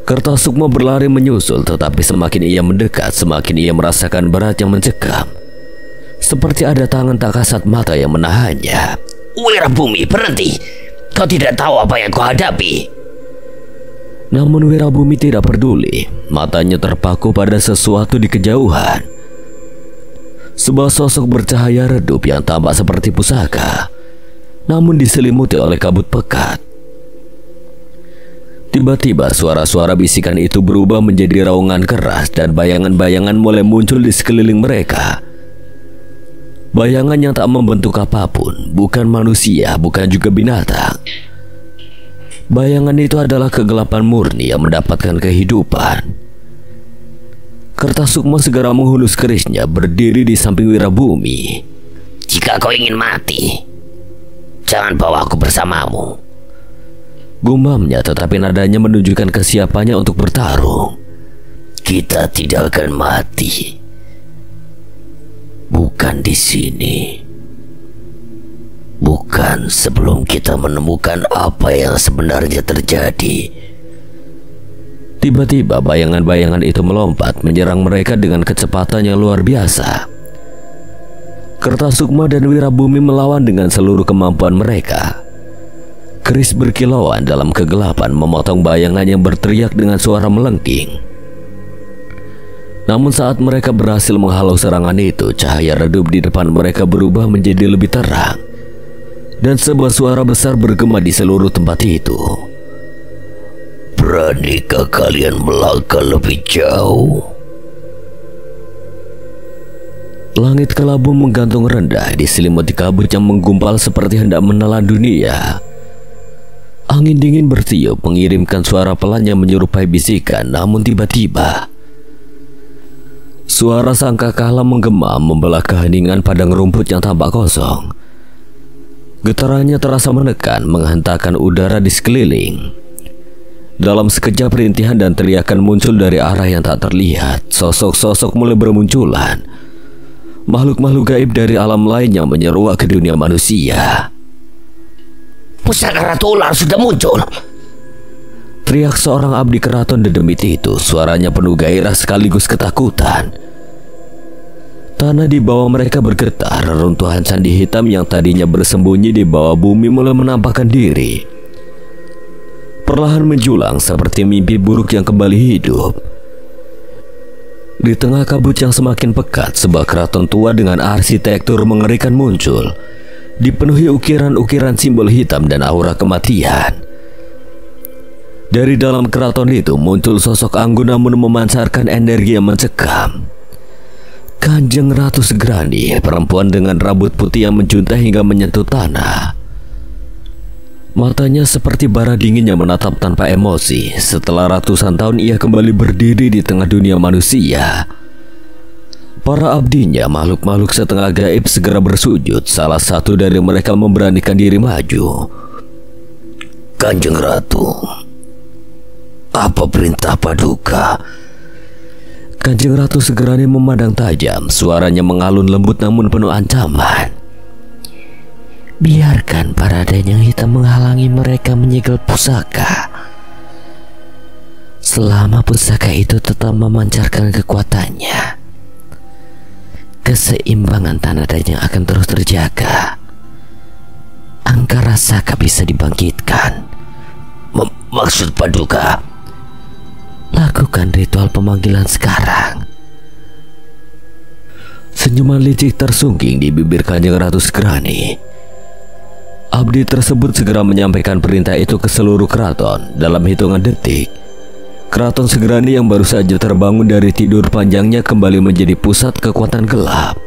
Kertasukma berlari menyusul, tetapi semakin ia mendekat, semakin ia merasakan berat yang mencekam. Seperti ada tangan tak kasat mata yang menahannya. Wirabumi, berhenti. Kau tidak tahu apa yang kau hadapi. Namun Wirabumi tidak peduli. Matanya terpaku pada sesuatu di kejauhan. Sebuah sosok bercahaya redup yang tampak seperti pusaka, namun diselimuti oleh kabut pekat. Tiba-tiba suara-suara bisikan itu berubah menjadi raungan keras dan bayangan-bayangan mulai muncul di sekeliling mereka. Bayangan yang tak membentuk apapun, bukan manusia, bukan juga binatang. Bayangan itu adalah kegelapan murni yang mendapatkan kehidupan. Kertasukma segera menghunus kerisnya, berdiri di samping Wirabumi. Jika kau ingin mati, jangan bawa aku bersamamu. Gumamnya, tetapi nadanya menunjukkan kesiapannya untuk bertarung. Kita tidak akan mati. Bukan di sini. Bukan sebelum kita menemukan apa yang sebenarnya terjadi. Tiba-tiba bayangan-bayangan itu melompat menyerang mereka dengan kecepatan yang luar biasa. Kertasukma dan Wirabumi melawan dengan seluruh kemampuan mereka. Keris berkilauan dalam kegelapan memotong bayangan yang berteriak dengan suara melengking. Namun saat mereka berhasil menghalau serangan itu, cahaya redup di depan mereka berubah menjadi lebih terang. Dan sebuah suara besar bergema di seluruh tempat itu. Beranikah kalian melangkah lebih jauh? Langit kelabu menggantung rendah diselimuti kabut yang menggumpal seperti hendak menelan dunia. Angin dingin bertiup mengirimkan suara pelan yang menyerupai bisikan, namun tiba-tiba suara sangkakala menggema membelah keheningan padang rumput yang tampak kosong. Getarannya terasa menekan, menghentakkan udara di sekeliling. Dalam sekejap rintihan dan teriakan muncul dari arah yang tak terlihat. Sosok-sosok mulai bermunculan. Makhluk-makhluk gaib dari alam lain yang menyeruak ke dunia manusia. Pusaka Ratu Ular sudah muncul. Teriak seorang abdi keraton Dedemit itu. Suaranya penuh gairah sekaligus ketakutan. Tanah di bawah mereka bergetar. Reruntuhan candi hitam yang tadinya bersembunyi di bawah bumi mulai menampakkan diri. Perlahan menjulang seperti mimpi buruk yang kembali hidup. Di tengah kabut yang semakin pekat, sebuah keraton tua dengan arsitektur mengerikan muncul, dipenuhi ukiran-ukiran simbol hitam dan aura kematian. Dari dalam keraton itu muncul sosok anggun namun memancarkan energi yang mencekam. Kanjeng Ratu Segrani, perempuan dengan rambut putih yang menjuntai hingga menyentuh tanah. Matanya seperti bara dingin yang menatap tanpa emosi. Setelah ratusan tahun ia kembali berdiri di tengah dunia manusia. Para abdinya, makhluk-makhluk setengah gaib, segera bersujud. Salah satu dari mereka memberanikan diri maju. Kanjeng Ratu, apa perintah Paduka? Kanjeng Ratu Segrani memandang tajam. Suaranya mengalun lembut namun penuh ancaman. Biarkan para danyang hitam menghalangi mereka menyegel pusaka. Selama pusaka itu tetap memancarkan kekuatannya, keseimbangan tanah danyang akan terus terjaga. Angkara Saka bisa dibangkitkan. Maksud Paduka? Lakukan ritual pemanggilan sekarang. Senyuman licik tersungging di bibir Kanjeng Ratu Segerani. Abdi tersebut segera menyampaikan perintah itu ke seluruh keraton. Dalam hitungan detik, keraton Segerani yang baru saja terbangun dari tidur panjangnya kembali menjadi pusat kekuatan gelap.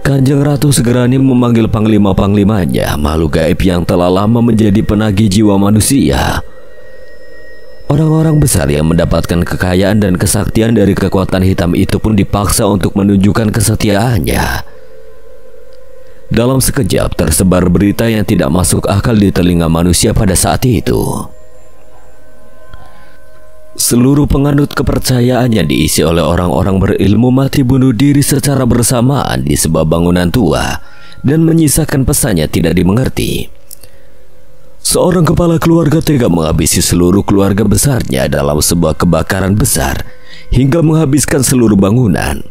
Kanjeng Ratu Segerani memanggil panglima-panglimanya, makhluk gaib yang telah lama menjadi penagih jiwa manusia. Orang-orang besar yang mendapatkan kekayaan dan kesaktian dari kekuatan hitam itu pun dipaksa untuk menunjukkan kesetiaannya. Dalam sekejap tersebar berita yang tidak masuk akal di telinga manusia pada saat itu. Seluruh penganut kepercayaannya diisi oleh orang-orang berilmu mati bunuh diri secara bersamaan di sebuah bangunan tua dan menyisakan pesannya tidak dimengerti. Seorang kepala keluarga tega menghabisi seluruh keluarga besarnya dalam sebuah kebakaran besar hingga menghabiskan seluruh bangunan.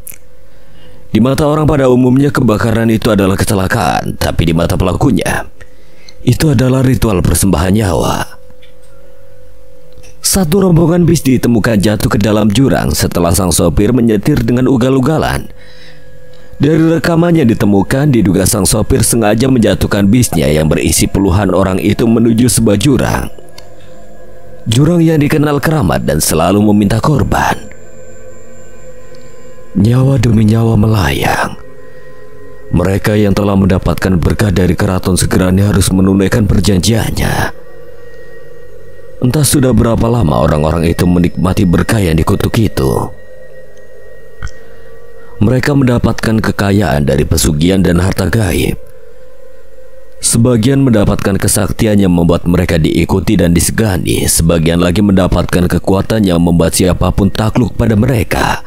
Di mata orang pada umumnya kebakaran itu adalah kecelakaan, tapi di mata pelakunya itu adalah ritual persembahan nyawa. Satu rombongan bis ditemukan jatuh ke dalam jurang setelah sang sopir menyetir dengan ugal-ugalan. Dari rekamannya ditemukan diduga sang sopir sengaja menjatuhkan bisnya yang berisi puluhan orang itu menuju sebuah jurang. Jurang yang dikenal keramat dan selalu meminta korban. Nyawa demi nyawa melayang. Mereka yang telah mendapatkan berkah dari keraton Segerani harus menunaikan perjanjiannya. Entah sudah berapa lama orang-orang itu menikmati berkah yang dikutuk itu. Mereka mendapatkan kekayaan dari pesugihan dan harta gaib. Sebagian mendapatkan kesaktian yang membuat mereka diikuti dan disegani. Sebagian lagi mendapatkan kekuatan yang membuat siapapun takluk pada mereka.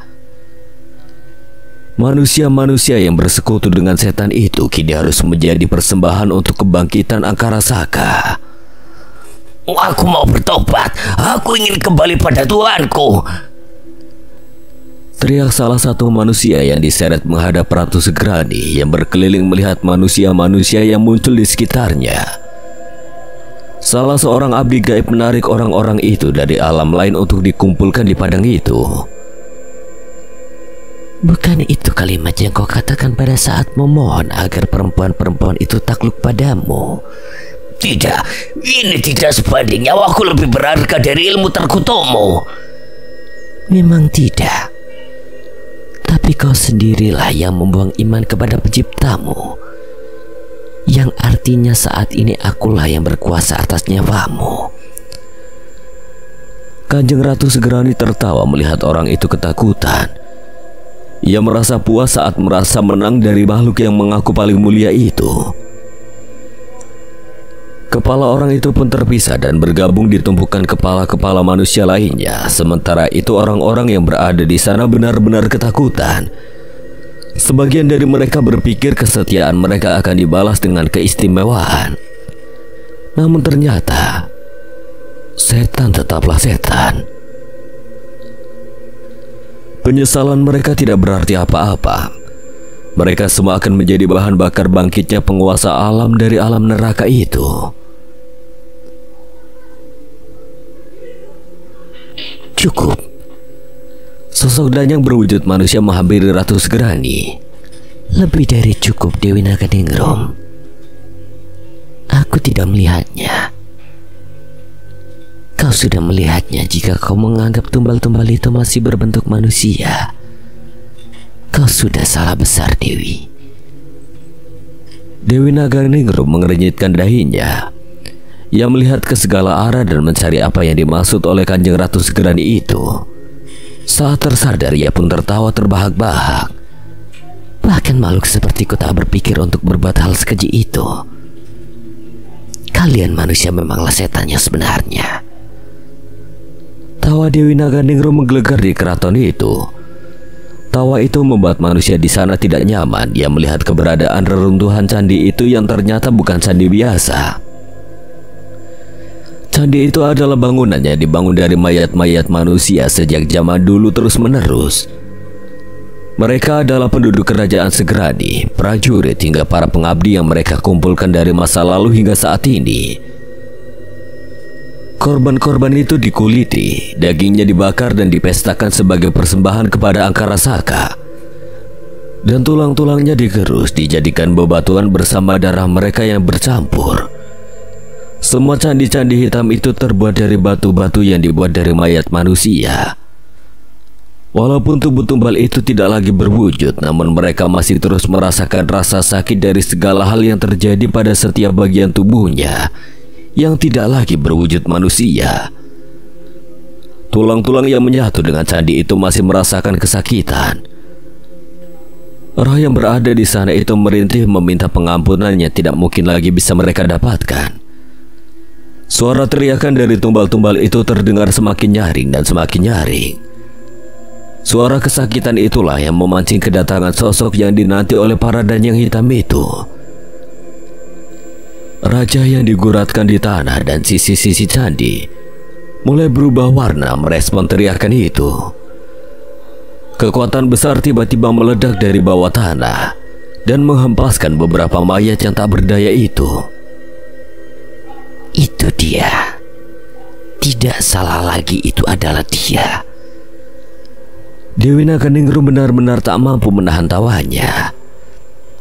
Manusia-manusia yang bersekutu dengan setan itu kini harus menjadi persembahan untuk kebangkitan Angkara Saka. Aku mau bertobat. Aku ingin kembali pada Tuanku. Teriak salah satu manusia yang diseret menghadap Ratu Segerani yang berkeliling melihat manusia-manusia yang muncul di sekitarnya. Salah seorang abdi gaib menarik orang-orang itu dari alam lain untuk dikumpulkan di padang itu. Bukan itu kalimat yang kau katakan pada saat memohon agar perempuan-perempuan itu takluk padamu? Tidak, ini tidak sebanding. Nyawaku lebih berharga dari ilmu terkutukmu. Memang tidak. Tapi kau sendirilah yang membuang iman kepada penciptamu, yang artinya saat ini akulah yang berkuasa atas nyawamu. Kanjeng Ratu Segerani tertawa melihat orang itu ketakutan. Ia merasa puas saat merasa menang dari makhluk yang mengaku paling mulia itu. Kepala orang itu pun terpisah dan bergabung di tumpukan kepala-kepala manusia lainnya. Sementara itu orang-orang yang berada di sana benar-benar ketakutan. Sebagian dari mereka berpikir kesetiaan mereka akan dibalas dengan keistimewaan. Namun ternyata setan tetaplah setan. Penyesalan mereka tidak berarti apa-apa. Mereka semua akan menjadi bahan bakar bangkitnya penguasa alam dari alam neraka itu. Cukup. Sosok Danyang berwujud manusia menghampiri Ratu Segerani. Lebih dari cukup, Dewi Naganingrum. Aku tidak melihatnya. Kau sudah melihatnya jika kau menganggap tumbal-tumbal itu masih berbentuk manusia. Kau sudah salah besar, Dewi. Dewi Naganingrum mengernyitkan dahinya. Ia melihat ke segala arah dan mencari apa yang dimaksud oleh Kanjeng Ratu Segerani itu. Saat tersadar ia pun tertawa terbahak-bahak. Bahkan makhluk sepertiku tak berpikir untuk berbuat hal sekeji itu. Kalian manusia memanglah setan yang sebenarnya. Tawa Dewi Naganingrum menggelegar di keraton itu. Tawa itu membuat manusia di sana tidak nyaman. Ia melihat keberadaan reruntuhan candi itu yang ternyata bukan candi biasa. Candi itu adalah bangunannya dibangun dari mayat-mayat manusia sejak zaman dulu terus-menerus. Mereka adalah penduduk kerajaan Segerani, prajurit hingga para pengabdi yang mereka kumpulkan dari masa lalu hingga saat ini. Korban-korban itu dikuliti, dagingnya dibakar dan dipestakan sebagai persembahan kepada Angkara Saka. dan tulang-tulangnya digerus dijadikan bebatuan bersama darah mereka yang bercampur. Semua candi-candi hitam itu terbuat dari batu-batu yang dibuat dari mayat manusia. Walaupun tubuh tumbal itu tidak lagi berwujud, namun mereka masih terus merasakan rasa sakit dari segala hal yang terjadi pada setiap bagian tubuhnya yang tidak lagi berwujud manusia. Tulang-tulang yang menyatu dengan candi itu masih merasakan kesakitan. Roh yang berada di sana itu merintih meminta pengampunan yang tidak mungkin lagi bisa mereka dapatkan. Suara teriakan dari tumbal-tumbal itu terdengar semakin nyaring dan semakin nyaring. Suara kesakitan itulah yang memancing kedatangan sosok yang dinanti oleh para danyang hitam itu. Raja yang diguratkan di tanah dan sisi-sisi candi mulai berubah warna merespon teriakan itu. Kekuatan besar tiba-tiba meledak dari bawah tanah dan menghempaskan beberapa mayat yang tak berdaya itu. Itu dia. Tidak salah lagi, itu adalah dia. Dewi Naganingrum benar-benar tak mampu menahan tawanya.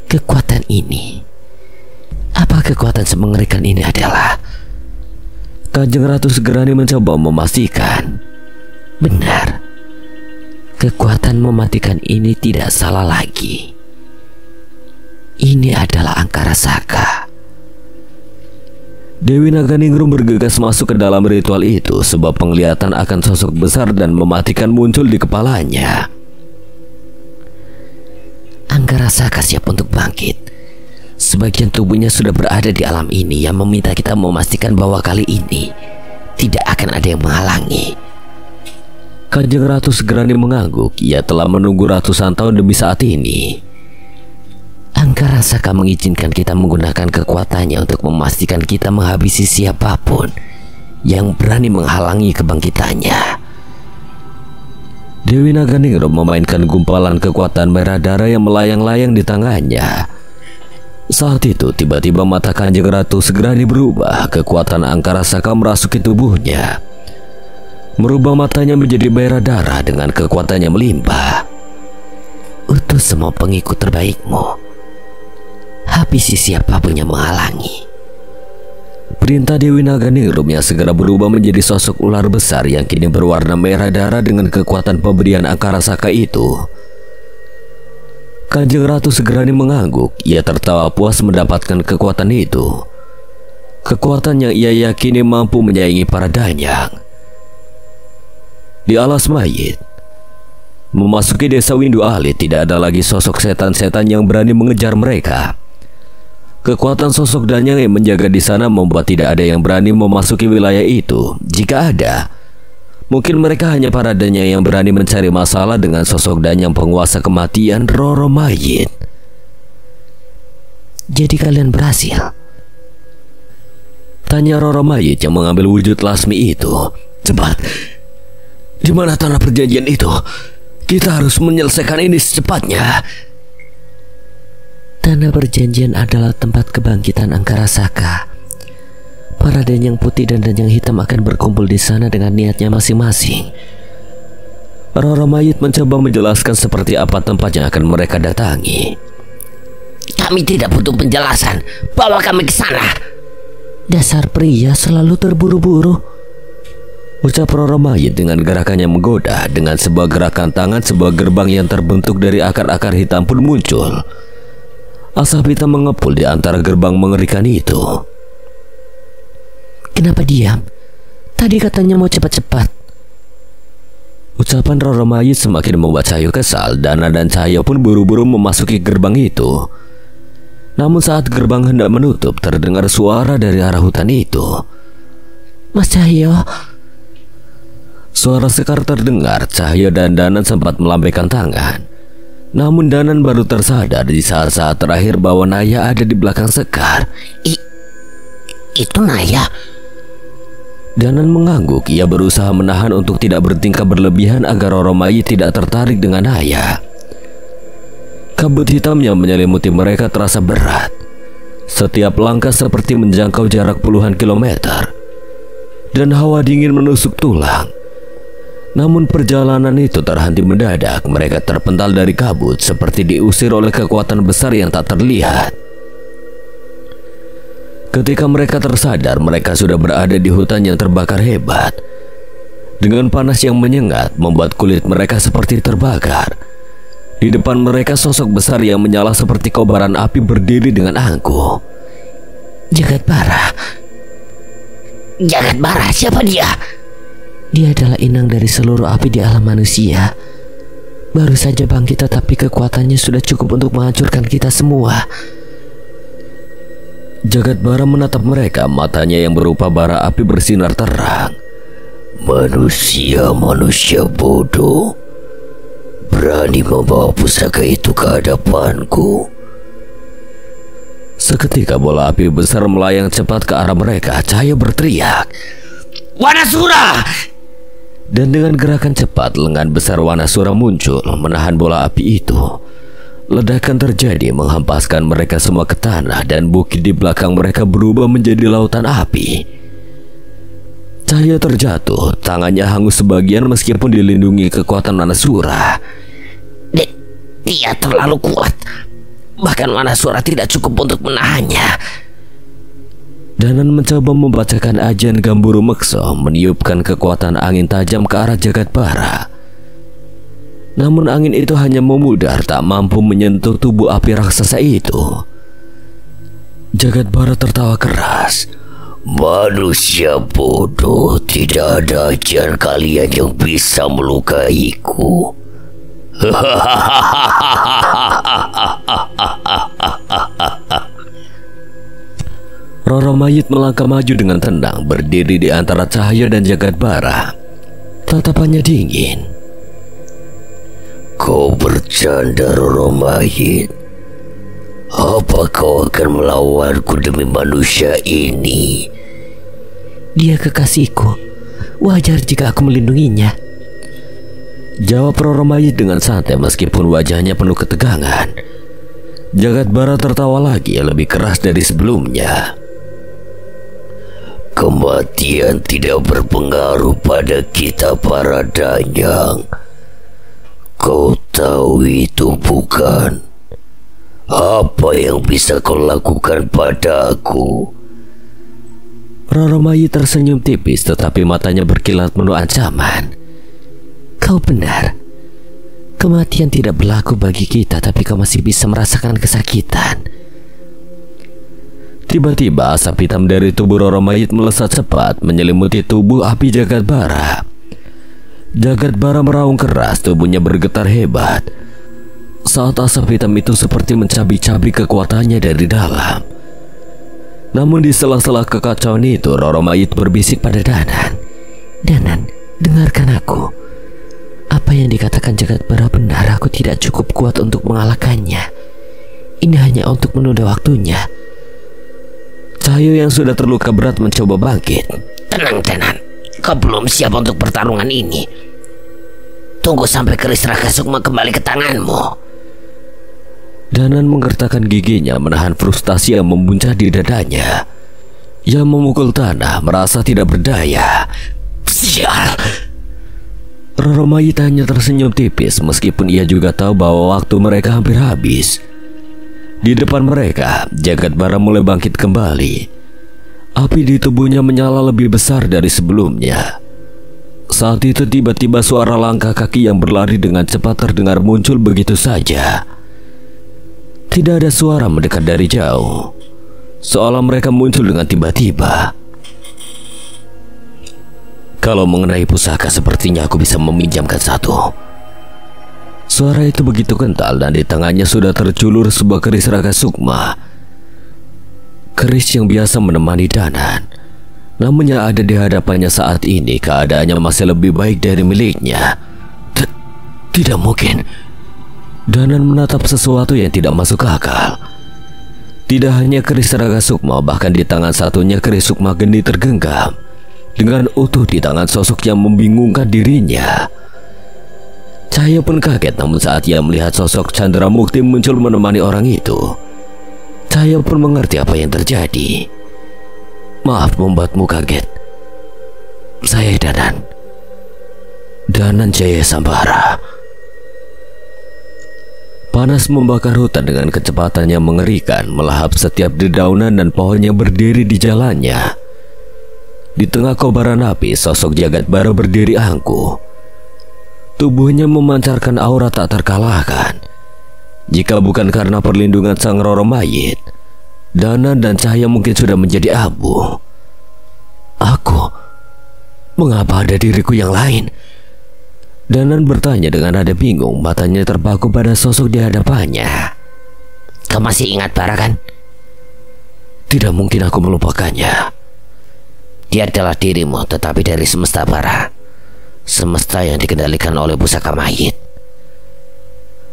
Kekuatan ini, apa kekuatan semengerikan ini adalah? Kanjeng Ratu Segerani mencoba memastikan. Benar. Kekuatan mematikan ini tidak salah lagi. Ini adalah Angkara Saka. Dewi Naganingrum bergegas masuk ke dalam ritual itu sebab penglihatan akan sosok besar dan mematikan muncul di kepalanya. Angkara Saka siap untuk bangkit. Sebagian tubuhnya sudah berada di alam ini yang meminta kita memastikan bahwa kali ini tidak akan ada yang menghalangi. Kanjeng Ratu Segerani mengangguk. Ia telah menunggu ratusan tahun demi saat ini. Angkara Saka mengizinkan kita menggunakan kekuatannya untuk memastikan kita menghabisi siapapun yang berani menghalangi kebangkitannya. Dewi Naganingrum memainkan gumpalan kekuatan merah darah yang melayang-layang di tangannya. Saat itu tiba-tiba mata Kanjeng Ratu Segerani berubah. Kekuatan Angkara Saka merasuki tubuhnya, merubah matanya menjadi merah darah dengan kekuatannya melimpah. Utus semua pengikut terbaikmu. Habisi siapapun yang menghalangi. Perintah Dewi Naganingrum yang segera berubah menjadi sosok ular besar yang kini berwarna merah darah dengan kekuatan pemberian Angkara Saka itu. Kanjeng Ratu Segerani mengangguk. Ia tertawa puas mendapatkan kekuatan itu. Kekuatan yang ia yakini mampu menyaingi para danyang. Di alas mayit, memasuki desa Windu Alit, tidak ada lagi sosok setan-setan yang berani mengejar mereka. Kekuatan sosok danyang yang menjaga di sana membuat tidak ada yang berani memasuki wilayah itu. Jika ada, mungkin mereka hanya para danyang yang berani mencari masalah dengan sosok danyang penguasa kematian Roro Mayit. Jadi kalian berhasil? Tanya Roro Mayit yang mengambil wujud Lasmi itu. Cepat, di mana tanah perjanjian itu? Kita harus menyelesaikan ini secepatnya. Tanah perjanjian adalah tempat kebangkitan Angkara Saka. Para danyang putih dan danyang hitam akan berkumpul di sana dengan niatnya masing-masing. Roro Mayit mencoba menjelaskan seperti apa tempat yang akan mereka datangi. Kami tidak butuh penjelasan. Bawa kami ke sana. Dasar pria selalu terburu-buru, ucap Roro Mayit dengan gerakan yang menggoda. Dengan sebuah gerakan tangan, sebuah gerbang yang terbentuk dari akar-akar hitam pun muncul. Asap hitam mengepul di antara gerbang mengerikan itu. Kenapa diam? Tadi katanya mau cepat-cepat. Ucapan Roro Mayit semakin membuat Cahyo kesal. Dana dan Cahyo pun buru-buru memasuki gerbang itu. Namun saat gerbang hendak menutup, terdengar suara dari arah hutan itu. Mas Cahyo. Suara Sekar terdengar. Cahyo dan Danan sempat melambaikan tangan. Namun Danan baru tersadar di saat-saat terakhir bahwa Naya ada di belakang Sekar. Itu Naya. Danan mengangguk. Ia berusaha menahan untuk tidak bertingkah berlebihan agar Roro Mayit tidak tertarik dengan Naya. Kabut hitam yang menyelimuti mereka terasa berat. Setiap langkah seperti menjangkau jarak puluhan kilometer. Dan hawa dingin menusuk tulang. Namun perjalanan itu terhenti mendadak. Mereka terpental dari kabut seperti diusir oleh kekuatan besar yang tak terlihat. Ketika mereka tersadar, mereka sudah berada di hutan yang terbakar hebat. Dengan panas yang menyengat membuat kulit mereka seperti terbakar. Di depan mereka sosok besar yang menyala seperti kobaran api berdiri dengan angkuh. Jagat Bara. Jagat Bara, siapa dia? Dia adalah inang dari seluruh api di alam manusia. Baru saja bangkit tetapi kekuatannya sudah cukup untuk menghancurkan kita semua. Jagat Bara menatap mereka, matanya yang berupa bara api bersinar terang. Manusia bodoh, berani membawa pusaka itu ke hadapanku. Seketika bola api besar melayang cepat ke arah mereka. Cahaya berteriak, Wanasura! Dan dengan gerakan cepat lengan besar Wanasura muncul menahan bola api itu. Ledakan terjadi menghempaskan mereka semua ke tanah dan bukit di belakang mereka berubah menjadi lautan api. Cahaya terjatuh, tangannya hangus sebagian meskipun dilindungi kekuatan Wanasura. Dia terlalu kuat. Bahkan Wanasura tidak cukup untuk menahannya. Danan mencoba membacakan ajian Gamburu Mekso, meniupkan kekuatan angin tajam ke arah Jagat Bara. Namun angin itu hanya memudar, tak mampu menyentuh tubuh api raksasa itu. Jagat Bara tertawa keras. Manusia bodoh, tidak ada ajian kalian yang bisa melukaiku. Roro Mayit melangkah maju dengan tenang, berdiri di antara Cahaya dan Jagat Bara. Tatapannya dingin. Kau bercanda, Roro Mayit? Apa kau akan melawanku demi manusia ini? Dia kekasihku. Wajar jika aku melindunginya. Jawab Roro Mayit dengan santai meskipun wajahnya penuh ketegangan. Jagat Bara tertawa lagi, lebih keras dari sebelumnya. Kematian tidak berpengaruh pada kita para danyang. Kau tahu itu bukan? Apa yang bisa kau lakukan padaku? Roro Mayit tersenyum tipis tetapi matanya berkilat penuh ancaman. Kau benar. Kematian tidak berlaku bagi kita, tapi kau masih bisa merasakan kesakitan. Tiba-tiba asap hitam dari tubuh Roro Mayit melesat cepat menyelimuti tubuh api Jagat Bara. Jagat Bara meraung keras, tubuhnya bergetar hebat. Saat asap hitam itu seperti mencabik-cabik kekuatannya dari dalam. Namun di sela-sela kekacauan itu, Roro Mayit berbisik pada Danan. Danan, dengarkan aku. Apa yang dikatakan Jagat Bara benar, aku tidak cukup kuat untuk mengalahkannya. Ini hanya untuk menunda waktunya. Cahaya yang sudah terluka berat mencoba bangkit. Tenang, Danan. Kau belum siap untuk pertarungan ini. Tunggu sampai keris Raka Sukma kembali ke tanganmu. Danan menggertakkan giginya menahan frustasi yang membuncah di dadanya. Ia memukul tanah, merasa tidak berdaya. Sial! Roro Mayit hanya tersenyum tipis meskipun ia juga tahu bahwa waktu mereka hampir habis. Di depan mereka, Jagat Bara mulai bangkit kembali. Api di tubuhnya menyala lebih besar dari sebelumnya. Saat itu tiba-tiba suara langkah kaki yang berlari dengan cepat terdengar muncul begitu saja. Tidak ada suara mendekat dari jauh, seolah mereka muncul dengan tiba-tiba. Kalau mengenai pusaka, sepertinya aku bisa meminjamkan satu. Suara itu begitu kental dan di tangannya sudah terculur sebuah keris Raka Sukma. Keris yang biasa menemani Danan. Namun yang ada di hadapannya saat ini keadaannya masih lebih baik dari miliknya. Tidak mungkin. Danan menatap sesuatu yang tidak masuk akal. Tidak hanya keris Raka Sukma, bahkan di tangan satunya keris Sukma Geni tergenggam dengan utuh di tangan sosok yang membingungkan dirinya. Cahaya pun kaget, namun saat ia melihat sosok Chandra Mukti muncul menemani orang itu, Cahaya pun mengerti apa yang terjadi. Maaf membuatmu kaget. Saya Danan. Danan Jaya Sambara. Panas membakar hutan dengan kecepatan yang mengerikan, melahap setiap dedaunan dan pohon yang berdiri di jalannya. Di tengah kobaran api, sosok Jagat Bara berdiri angkuh. Tubuhnya memancarkan aura tak terkalahkan. Jika bukan karena perlindungan sang Roro Mayit, Danan dan cahaya mungkin sudah menjadi abu. Aku, mengapa ada diriku yang lain? Danan bertanya dengan nada bingung, matanya terpaku pada sosok di hadapannya. Kau masih ingat Bara kan? Tidak mungkin aku melupakannya. Dia adalah dirimu, tetapi dari semesta Bara. Semesta yang dikendalikan oleh pusaka mayit.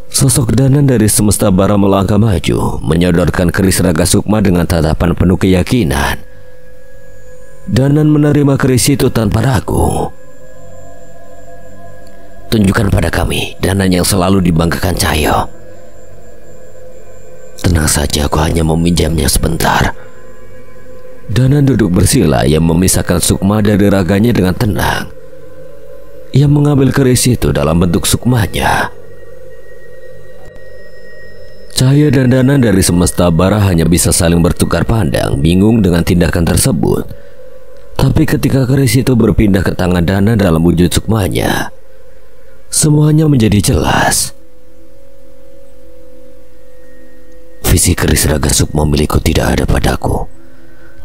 Sosok Danan dari semesta Bara melangkah maju, menyodorkan keris Raga Sukma dengan tatapan penuh keyakinan. Danan menerima keris itu tanpa ragu. Tunjukkan pada kami Danan yang selalu dibanggakan Cahyo. Tenang saja, aku hanya meminjamnya sebentar. Danan duduk bersila, yang memisahkan Sukma dari raganya dengan tenang. Ia mengambil keris itu dalam bentuk sukmanya. Cahaya dan Danan dari semesta Bara hanya bisa saling bertukar pandang, bingung dengan tindakan tersebut. Tapi ketika keris itu berpindah ke tangan Danan dalam wujud sukmanya, semuanya menjadi jelas. Visi keris Raga Sukma milikku tidak ada padaku,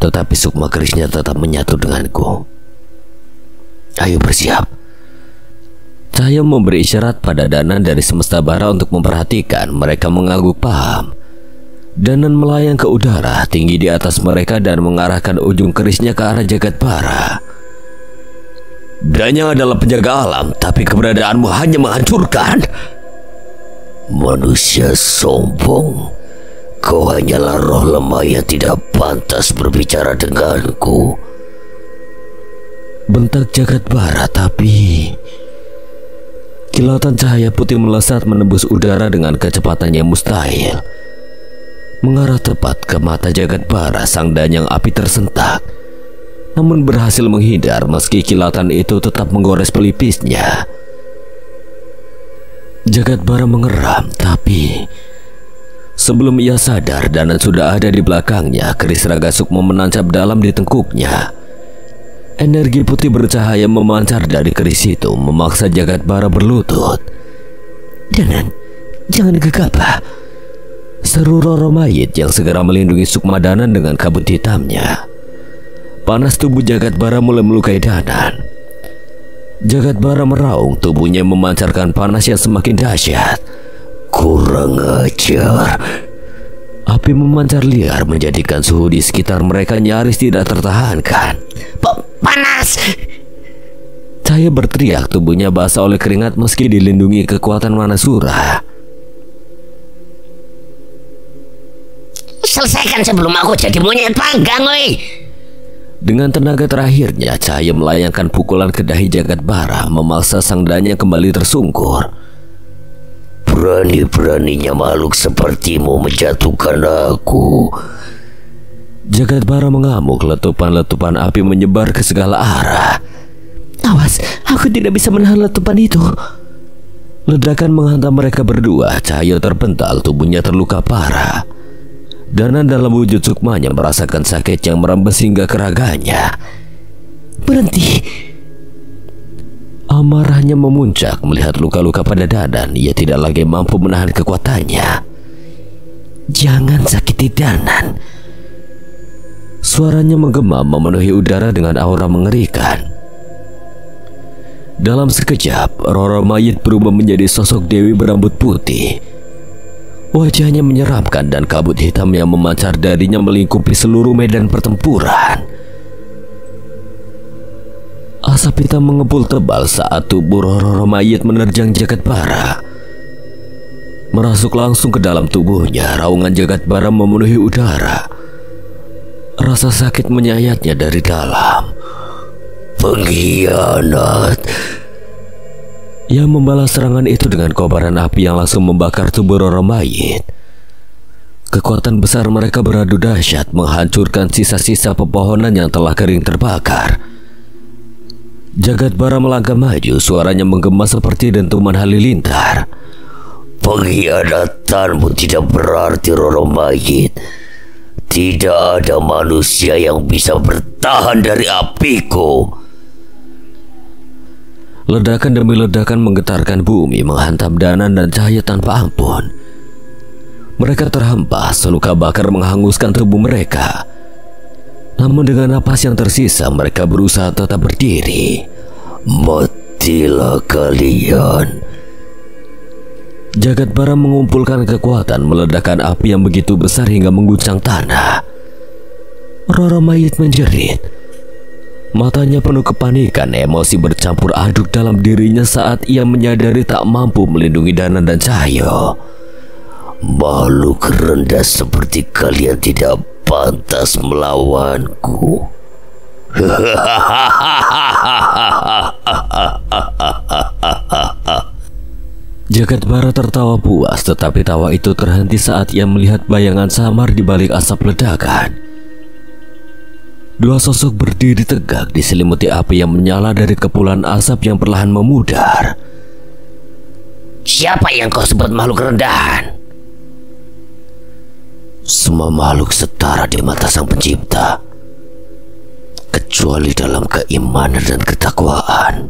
tetapi sukma kerisnya tetap menyatu denganku. Ayo bersiap. Cahaya memberi isyarat pada Danan dari semesta Bara untuk memperhatikan. Mereka mengangguk paham. Danan melayang ke udara tinggi di atas mereka dan mengarahkan ujung kerisnya ke arah Jagat Bara. Danya adalah penjaga alam, tapi keberadaanmu hanya menghancurkan. Manusia sombong, kau hanyalah roh lemah yang tidak pantas berbicara denganku. Bentak Jagat Bara, tapi kilatan cahaya putih melesat menembus udara dengan kecepatan yang mustahil, mengarah tepat ke mata Jagat Bara. Sang danyang api tersentak, namun berhasil menghindar meski kilatan itu tetap menggores pelipisnya. Jagat Bara mengeram, tapi sebelum ia sadar, Danan sudah ada di belakangnya. Keris Raga Sukma menancap dalam di tengkuknya. Energi putih bercahaya memancar dari keris itu, memaksa Jagat Bara berlutut. Danan, jangan gegabah, seru Roro Mayit yang segera melindungi Sukma Danan dengan kabut hitamnya. Panas tubuh Jagat Bara mulai melukai Danan. Jagat Bara meraung, tubuhnya memancarkan panas yang semakin dahsyat. Kurang ajar. Api memancar liar menjadikan suhu di sekitar mereka nyaris tidak tertahankan. Panas! Cahaya berteriak, tubuhnya basah oleh keringat meski dilindungi kekuatan Manasura. Selesaikan sebelum aku jadi monyet panggang, woi! Dengan tenaga terakhirnya, Cahaya melayangkan pukulan ke dahi Jagat Bara, memaksa sang danya kembali tersungkur. Berani-beraninya makhluk sepertimu menjatuhkan aku. Jagat Bara mengamuk, letupan-letupan api menyebar ke segala arah. Awas, aku tidak bisa menahan letupan itu. Ledakan menghantam mereka berdua. Cahaya terpental, tubuhnya terluka parah. Danan dalam wujud sukmanya merasakan sakit yang merembes hingga ke raganya. Berhenti. Amarahnya memuncak melihat luka-luka pada Danan. Ia tidak lagi mampu menahan kekuatannya. Jangan sakiti Danan. Suaranya menggema memenuhi udara dengan aura mengerikan. Dalam sekejap, Roro Mayit berubah menjadi sosok dewi berambut putih. Wajahnya menyeramkan dan kabut hitam yang memancar darinya melingkupi seluruh medan pertempuran. Asap hitam mengepul tebal saat tubuh Roro Mayit menerjang Jagat Bara. Merasuk langsung ke dalam tubuhnya, raungan Jagat Bara memenuhi udara. Rasa sakit menyayatnya dari dalam. Pengkhianat! Ia membalas serangan itu dengan kobaran api yang langsung membakar tubuh Roro Mayit. Kekuatan besar mereka beradu dahsyat, menghancurkan sisa-sisa pepohonan yang telah kering terbakar. Jagat Bara melangkah maju, suaranya menggema seperti dentuman halilintar. Pengkhianatanmu tidak berarti, Roro Mayit. Tidak ada manusia yang bisa bertahan dari apiku. Ledakan demi ledakan menggetarkan bumi, menghantam Danan dan Cahaya tanpa ampun. Mereka terhempas, luka bakar menghanguskan tubuh mereka. Namun dengan napas yang tersisa, mereka berusaha tetap berdiri. Matilah kalian. Jagat Bara mengumpulkan kekuatan, meledakkan api yang begitu besar hingga mengguncang tanah. Roro Mayit menjerit. Matanya penuh kepanikan, emosi bercampur aduk dalam dirinya saat ia menyadari tak mampu melindungi Danan dan Cahyo. Makhluk rendah seperti kalian tidak pantas melawanku. Jagat Bara tertawa puas, tetapi tawa itu terhenti saat ia melihat bayangan samar di balik asap ledakan. Dua sosok berdiri tegak diselimuti api yang menyala dari kepulan asap yang perlahan memudar. Siapa yang kau sebut makhluk rendahan? Semua makhluk setara di mata Sang Pencipta, kecuali dalam keimanan dan ketakwaan.